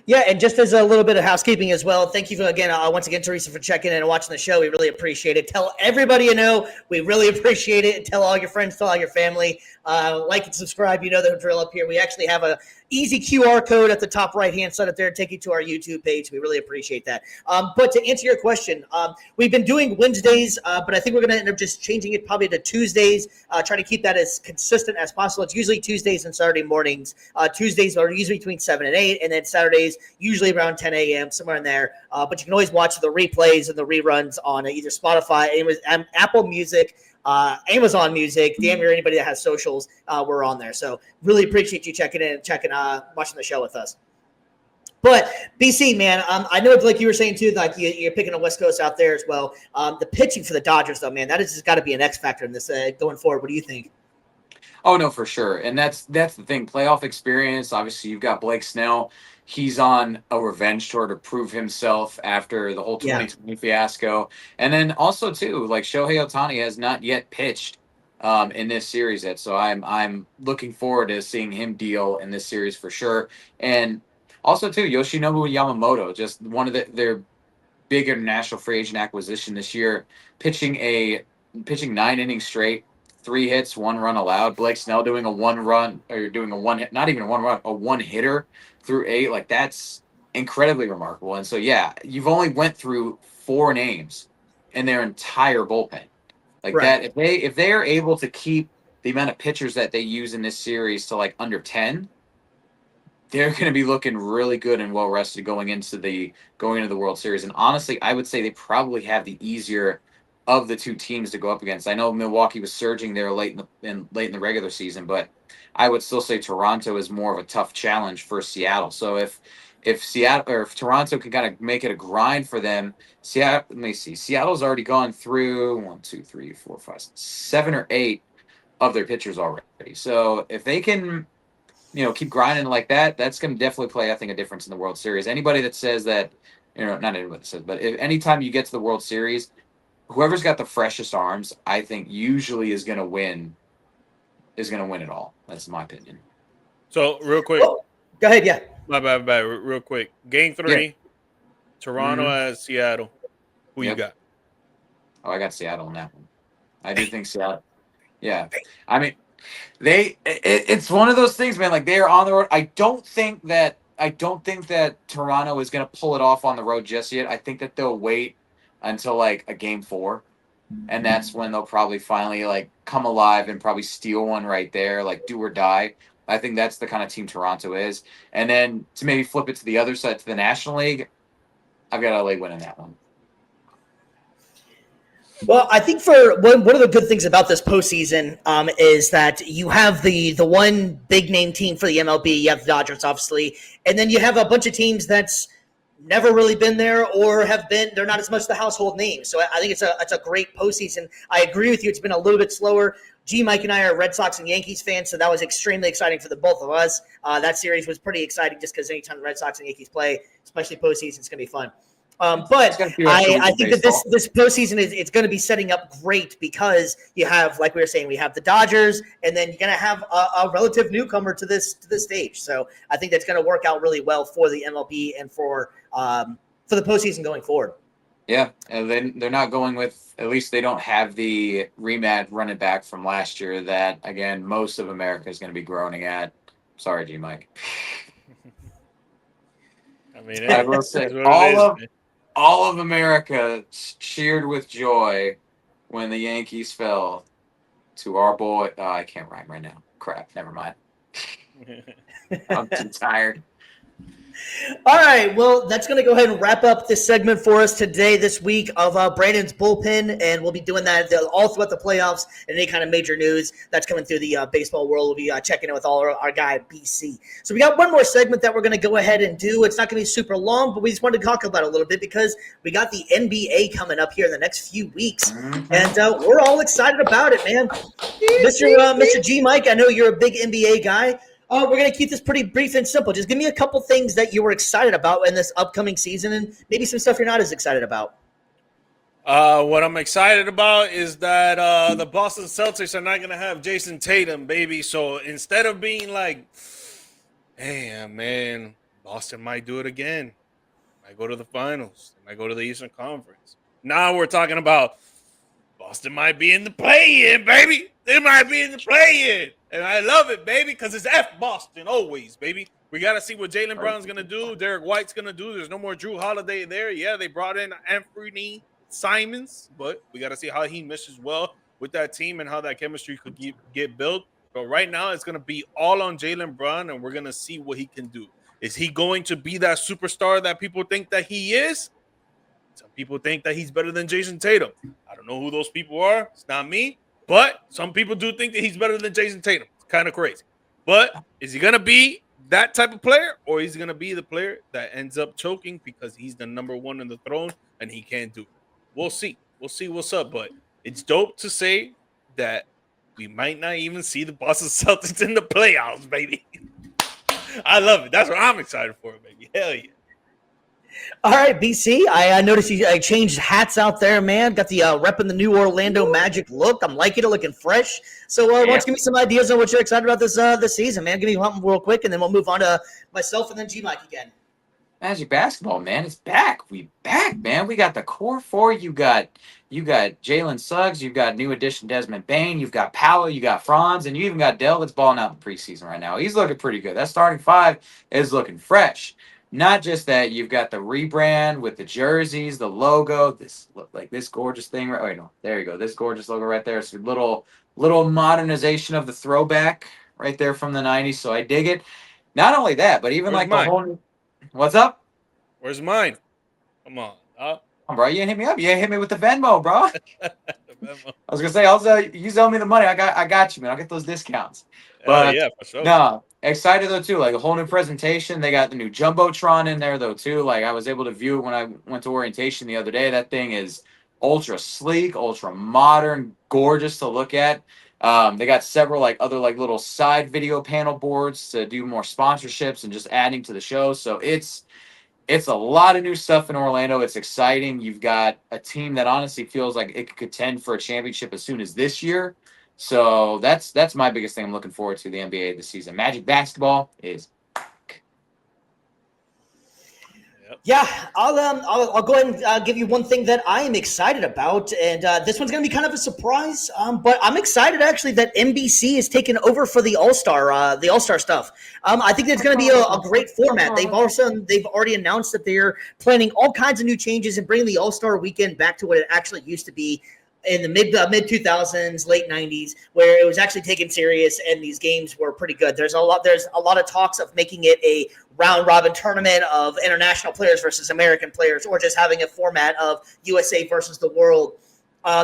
[SPEAKER 1] Yeah, and just as a little bit of housekeeping as well, thank you again, once again, Teresa, for checking in and watching the show. We really appreciate it. Tell everybody you know we really appreciate it. Tell all your friends, tell all your family. Like and subscribe. You know the drill up here. We actually have a easy QR code at the top right-hand side up there. Take you to our YouTube page. We really appreciate that. But to answer your question, we've been doing Wednesdays, but I think we're going to end up just changing it probably to Tuesdays, trying to keep that as consistent as possible. It's usually Tuesdays and Saturday mornings. Tuesdays are usually between 7 and 8, and then Saturdays usually around 10 a.m., somewhere in there. But you can always watch the replays and the reruns on either Spotify, Apple Music, Amazon Music, damn near anybody that has socials, we're on there. So really appreciate you checking in and watching the show with us. But BC, man, I know, like you were saying too, like you're picking a West Coast out there as well. The pitching for the Dodgers, though, man, that has just got to be an X factor in this going forward. What do you think?
[SPEAKER 3] Oh no, for sure. And that's the thing. Playoff experience. Obviously, you've got Blake Snell. He's on a revenge tour to prove himself after the whole
[SPEAKER 1] Yeah.
[SPEAKER 3] 2020 fiasco. And then also too, like Shohei Ohtani has not yet pitched in this series yet. So I'm looking forward to seeing him deal in this series for sure. And also too, Yoshinobu Yamamoto, just one of their big international free agent acquisition this year, pitching 9 innings straight, 3 hits, 1 run allowed. Blake Snell doing a 1 run or doing a one hit, not even a 1 run, a 1 hitter through 8. Like that's incredibly remarkable. And so yeah, you've only went through 4 names in their entire bullpen. Like
[SPEAKER 1] Right.
[SPEAKER 3] that, if they are able to keep the amount of pitchers that they use in this series to like under 10, they're going to be looking really good and well rested going into the World Series. And honestly, I would say they probably have the easier of the two teams to go up against. I know Milwaukee was surging there late in the regular season, but I would still say Toronto is more of a tough challenge for Seattle. So if Seattle or if Toronto can kind of make it a grind for them, Seattle. Let me see. Seattle's already gone through 1, 2, 3, 4, 5, 7 or 8 of their pitchers already. So if they can keep grinding like that, that's going to definitely play, I think, a difference in the World Series. Anybody that says that, not anybody that says, but if anytime you get to the World Series, whoever's got the freshest arms, I think usually is going to win it all. That's my opinion.
[SPEAKER 2] So real quick,
[SPEAKER 1] Well, go ahead. Yeah.
[SPEAKER 2] my bad. Real quick, Game
[SPEAKER 3] Yeah.
[SPEAKER 2] 3, Toronto
[SPEAKER 3] Mhm.
[SPEAKER 2] at Seattle. Who you
[SPEAKER 3] Yep.
[SPEAKER 2] got?
[SPEAKER 3] Oh, I got Seattle in that one. I do think Seattle. Yeah. I mean, it's one of those things, man. Like they are on the road. I don't think that Toronto is going to pull it off on the road just yet. I think that they'll wait until like a game 4, and that's when they'll probably finally like come alive and probably steal one right there, like do or die. I think that's the kind of team Toronto is. And then to maybe flip it to the other side to the National League, I've got LA winning that one.
[SPEAKER 1] Well, I think for one of the good things about this postseason is that you have the one big name team for the MLB. You have the Dodgers, obviously, and then you have a bunch of teams that's never really been there or have been. They're not as much the household name. So I think it's a great postseason. I agree with you. It's been a little bit slower. G. Mike and I are Red Sox and Yankees fans, so that was extremely exciting for the both of us. That series was pretty exciting just because anytime the Red Sox and Yankees play, especially postseason, it's going to be fun.
[SPEAKER 3] It's
[SPEAKER 1] But
[SPEAKER 3] gonna feel like 2 weeks
[SPEAKER 1] I
[SPEAKER 3] of
[SPEAKER 1] think that
[SPEAKER 3] baseball.
[SPEAKER 1] this postseason it's going to be setting up great because you have, like we were saying, we have the Dodgers, and then you're going to have a relative newcomer to this stage. So I think that's going to work out really well for the MLB and for the postseason going forward.
[SPEAKER 3] Yeah, and then they're not going with. At least they don't have the rematch running back from last year. That again, most of America is going to be groaning at. Sorry, G. Mike.
[SPEAKER 2] I mean,
[SPEAKER 3] I
[SPEAKER 2] hey,
[SPEAKER 3] will
[SPEAKER 2] it
[SPEAKER 3] say
[SPEAKER 2] is what it is, man.
[SPEAKER 3] all of America cheered with joy when the Yankees fell to our boy. Oh, I can't rhyme right now. Crap. Never mind. I'm too tired.
[SPEAKER 1] All right, well, that's going to go ahead and wrap up this segment for us today, this week of Brandon's Bullpen, and we'll be doing that all throughout the playoffs and any kind of major news that's coming through the baseball world. We'll be checking in with all our guy, BC. So we got one more segment that we're going to go ahead and do. It's not going to be super long, but we just wanted to talk about it a little bit because we got the NBA coming up here in the next few weeks, and we're all excited about it, man. Mr. G. Mike, I know you're a big NBA guy. We're going to keep this pretty brief and simple. Just give me a couple things that you were excited about in this upcoming season and maybe some stuff you're not as excited about.
[SPEAKER 2] What I'm excited about is that the Boston Celtics are not going to have Jason Tatum, baby. So instead of being like, hey, man, Boston might do it again. Might go to the finals. They might go to the Eastern Conference. Now we're talking about Boston might be in the play-in, baby. They might be in the play-in. And I love it, baby, because it's F Boston always, baby. We got to see what Jaylen Brown's going to do, Derek White's going to do. There's no more Drew Holiday there. Yeah, they brought in Anthony Simons, but we got to see how he meshes well with that team and how that chemistry could get built. But right now, it's going to be all on Jaylen Brown, and we're going to see what he can do. Is he going to be that superstar that people think that he is? Some people think that he's better than Jason Tatum. I don't know who those people are. It's not me. But some people do think that he's better than Jason Tatum. It's kind of crazy. But is he going to be that type of player, or is he going to be the player that ends up choking because he's the number one in the throne and he can't do it? We'll see. We'll see what's up. But it's dope to say that we might not even see the Boston Celtics in the playoffs, baby. I love it. That's what I'm excited for, baby. Hell yeah.
[SPEAKER 1] All right, BC. I noticed you changed hats out there, man. Got the repping the new Orlando Magic look. I'm liking it, looking fresh. So, why don't you give me some ideas on what you're excited about this season, man? Give me something real quick, and then we'll move on to myself and then G Mike again.
[SPEAKER 3] Magic basketball, man, it's back. We back, man. We got the core four. You got Jalen Suggs. You've got new addition Desmond Bain. You've got Powell. You got Franz, and you even got Dell that's balling out in the preseason right now. He's looking pretty good. That starting five is looking fresh. Not just that, you've got the rebrand with the jerseys, the logo. This look like this gorgeous thing. Right? Oh, wait, no, there you go. This gorgeous logo right there. It's a little modernization of the throwback right there from the '90s. So I dig it. Not only that, but even
[SPEAKER 2] Where's
[SPEAKER 3] like
[SPEAKER 2] mine?
[SPEAKER 3] the whole. What's up?
[SPEAKER 2] Where's mine? Come on.
[SPEAKER 3] Come on, bro. You ain't hit me up. You ain't hit me with the Venmo, bro. I was gonna say, also, you sell me the money. I got you, man. I'll get those discounts. But
[SPEAKER 2] yeah, for sure.
[SPEAKER 3] no, excited though too. Like a whole new presentation. They got the new jumbotron in there though too. Like I was able to view it when I went to orientation the other day. That thing is ultra sleek, ultra modern, gorgeous to look at. They got several like other like little side video panel boards to do more sponsorships and just adding to the show. So it's a lot of new stuff in Orlando. It's exciting. You've got a team that honestly feels like it could contend for a championship as soon as this year. So that's my biggest thing I'm looking forward to the NBA this season. Magic basketball is back.
[SPEAKER 1] Yeah, I'll go ahead and give you one thing that I am excited about, and this one's going to be kind of a surprise. But I'm excited actually that NBC is taking over for the All Star stuff. I think it's going to be a great format. They've already announced that they're planning all kinds of new changes and bringing the All Star Weekend back to what it actually used to be in the mid 2000s, late 90s, where it was actually taken serious and these games were pretty good. There's a lot of talks of making it a round robin tournament of international players versus American players, or just having a format of USA versus the world.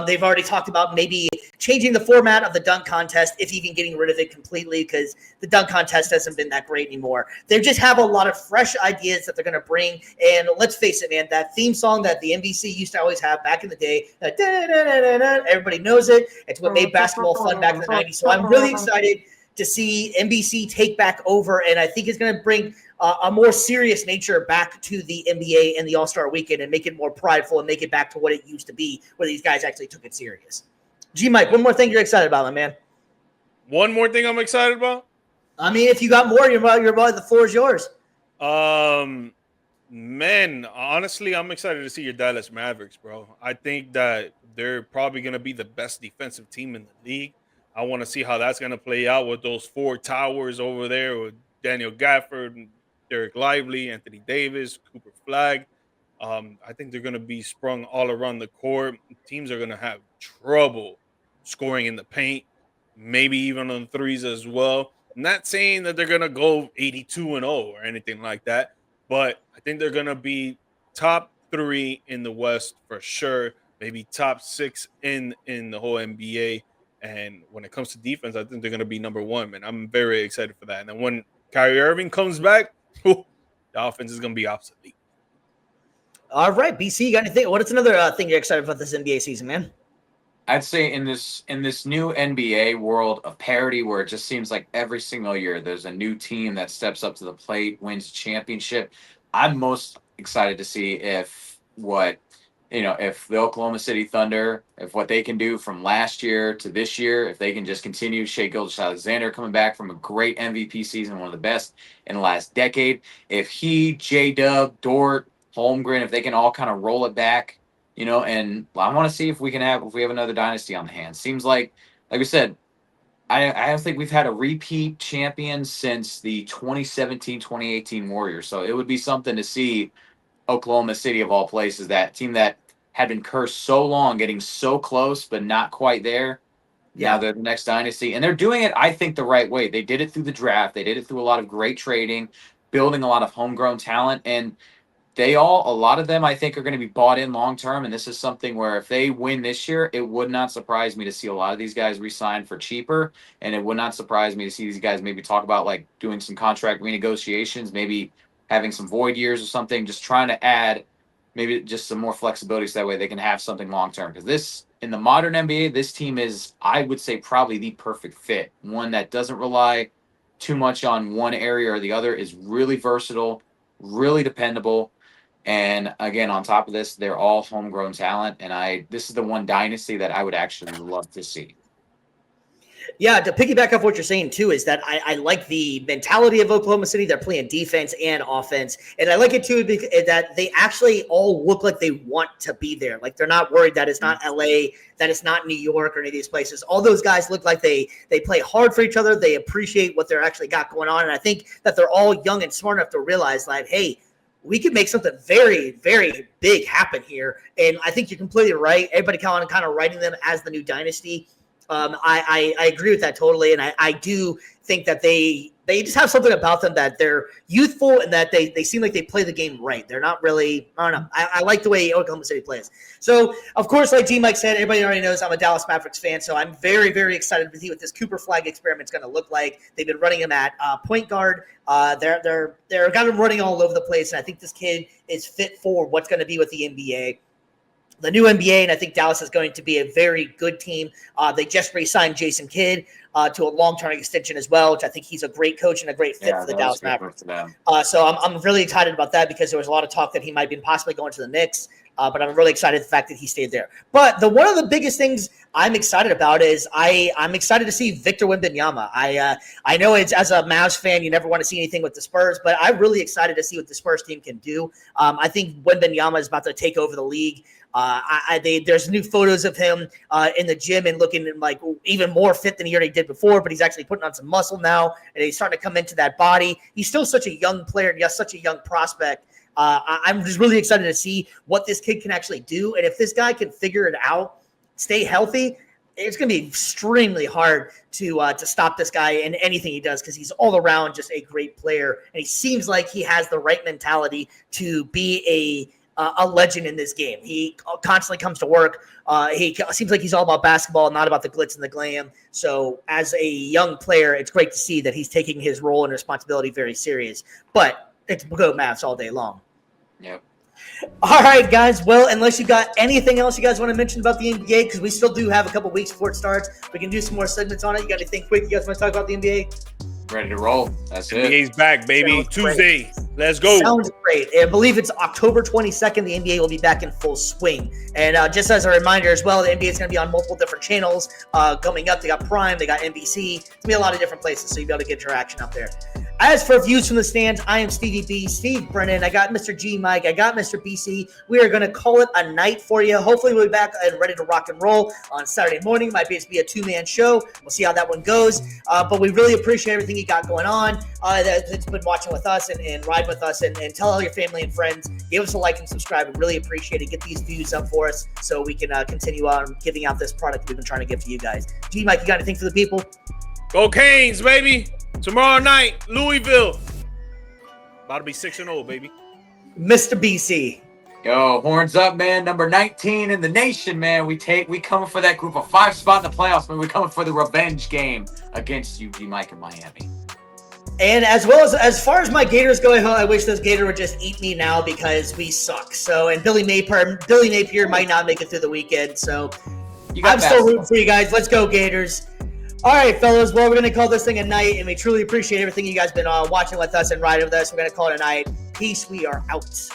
[SPEAKER 1] They've already talked about maybe changing the format of the dunk contest, if even getting rid of it completely, because the dunk contest hasn't been that great anymore. They just have a lot of fresh ideas that they're going to bring. And let's face it, man, that theme song that the NBC used to always have back in the day, everybody knows it. It's what made basketball fun back in the 90s. So I'm really excited to see NBC take back over, and I think it's going to bring a more serious nature back to the NBA and the All-Star Weekend and make it more prideful and make it back to what it used to be, where these guys actually took it serious. G-Mike, one more thing you're excited about, man.
[SPEAKER 2] One more thing I'm excited about?
[SPEAKER 1] I mean, if you got more, the floor is yours.
[SPEAKER 2] Man, honestly, I'm excited to see your Dallas Mavericks, bro. I think that they're probably going to be the best defensive team in the league. I want to see how that's going to play out with those four towers over there with Daniel Gafford, Derek Lively, Anthony Davis, Cooper Flagg. I think they're going to be sprung all around the court. Teams are going to have trouble scoring in the paint, maybe even on threes as well. I'm not saying that they're going to go 82-0 or anything like that, but I think they're going to be top 3 in the West for sure, maybe top 6 in the whole NBA. And when it comes to defense, I think they're going to be number 1, man. I'm very excited for that. And then when Kyrie Irving comes back, the offense is going to be obsolete.
[SPEAKER 1] All right, BC, you got anything? What's another thing you're excited about this NBA season, man?
[SPEAKER 3] I'd say in this new NBA world of parity, where it just seems like every single year there's a new team that steps up to the plate, wins championship. I'm most excited to see if the Oklahoma City Thunder, if what they can do from last year to this year, if they can just continue. Shai Gilgeous-Alexander coming back from a great MVP season, one of the best in the last decade. If he, J-Dub, Dort, Holmgren, if they can all kind of roll it back, and I want to see if we have another dynasty on the hands. Seems like we said, I don't think we've had a repeat champion since the 2017-2018 Warriors. So it would be something to see Oklahoma City, of all places, that team that had been cursed so long, getting so close but not quite there. Yeah. Now they're the next dynasty, and they're doing it, I think, the right way. They did it through the draft. They did it through a lot of great trading, building a lot of homegrown talent, and a lot of them, I think, are going to be bought in long term. And this is something where if they win this year, it would not surprise me to see a lot of these guys re-sign for cheaper, and it would not surprise me to see these guys maybe talk about like doing some contract renegotiations, maybe having some void years or something, just trying to add maybe just some more flexibility so that way they can have something long term. Because this in the modern NBA, this team is, I would say, probably the perfect fit. One that doesn't rely too much on one area or the other, is really versatile, really dependable. And again, on top of this, they're all homegrown talent. And this is the one dynasty that I would actually love to see.
[SPEAKER 1] Yeah, to piggyback off what you're saying too, is that I like the mentality of Oklahoma City. They're playing defense and offense, and I like it too because that they actually all look like they want to be there. Like they're not worried that it's not LA, that it's not New York or any of these places. All those guys look like they play hard for each other. They appreciate what they're actually got going on, and I think that they're all young and smart enough to realize, like, hey, we can make something very, very big happen here. And I think you're completely right. Everybody kind of writing them as the new dynasty. I agree with that totally, and I do think that they just have something about them that they're youthful and that they seem like they play the game right. They're not really, I don't know. I like the way Oklahoma City plays. So, of course, like G-Mike said, everybody already knows I'm a Dallas Mavericks fan, so I'm very, very excited to see what this Cooper Flag experiment is going to look like. They've been running him at point guard. They're got him running all over the place, and I think this kid is fit for what's going to be with the NBA. The new NBA, and I think Dallas is going to be a very good team. They just re-signed Jason Kidd to a long-term extension as well, which I think he's a great coach and a great fit for the Dallas Mavericks. So I'm really excited about that because there was a lot of talk that he might be possibly going to the Knicks, but I'm really excited the fact that he stayed there. But one of the biggest things I'm excited about is I'm excited to see Victor Wembanyama. I know it's, as a Mavs fan, you never want to see anything with the Spurs, but I'm really excited to see what the Spurs team can do. I think Wembanyama is about to take over the league. There's new photos of him in the gym and looking like even more fit than he already did before, but he's actually putting on some muscle now, and he's starting to come into that body. He's still such a young player and such a young prospect. I'm just really excited to see what this kid can actually do, and if this guy can figure it out, stay healthy, it's going to be extremely hard to stop this guy in anything he does because he's all around just a great player, and he seems like he has the right mentality to be a legend in this game. He constantly comes to work. He seems like he's all about basketball, not about the glitz and the glam. So as a young player, it's great to see that he's taking his role and responsibility very serious. But it's go Mavs all day long.
[SPEAKER 3] Yep.
[SPEAKER 1] All right, guys. Well, unless you got anything else you guys want to mention about the NBA, because we still do have a couple weeks before it starts. We can do some more segments on it. You got anything quick you guys want to talk about the NBA?
[SPEAKER 3] Ready to roll. That's it.
[SPEAKER 2] NBA's back, baby.
[SPEAKER 1] Sounds
[SPEAKER 2] Tuesday.
[SPEAKER 1] Great.
[SPEAKER 2] Let's go.
[SPEAKER 1] Sounds great. I believe it's October 22nd. The NBA will be back in full swing. And just as a reminder as well, the NBA is going to be on multiple different channels coming up. They got Prime. They got NBC. It's going to be a lot of different places, so you'll be able to get your action up there. As for Views from the Stands, I am Stevie B, Steve Brennan. I got Mr. G Mike. I got Mr. BC. We are going to call it a night for you. Hopefully we'll be back and ready to rock and roll on Saturday morning. Might be a two-man show. We'll see how that one goes. But we really appreciate everything you got going on. That's been watching with us and ride with us and tell all your family and friends. Give us a like and subscribe. We really appreciate it. Get these views up for us so we can continue on giving out this product we've been trying to give to you guys. G Mike, you got anything for the people?
[SPEAKER 2] Go Canes, baby. Tomorrow night, Louisville. About to be 6-0, baby.
[SPEAKER 1] Mr. BC.
[SPEAKER 3] Yo, horns up, man. Number 19 in the nation, man. We coming for that group of 5 spot in the playoffs, man. We coming for the revenge game against UG Mike in Miami.
[SPEAKER 1] And as far as my Gators go, I wish those Gators would just eat me now because we suck. So, and Billy Napier might not make it through the weekend. So I'm still rooting for you guys. Let's go, Gators. All right, fellas. Well, we're going to call this thing a night, and we truly appreciate everything you guys been watching with us and riding with us. We're going to call it a night. Peace. We are out.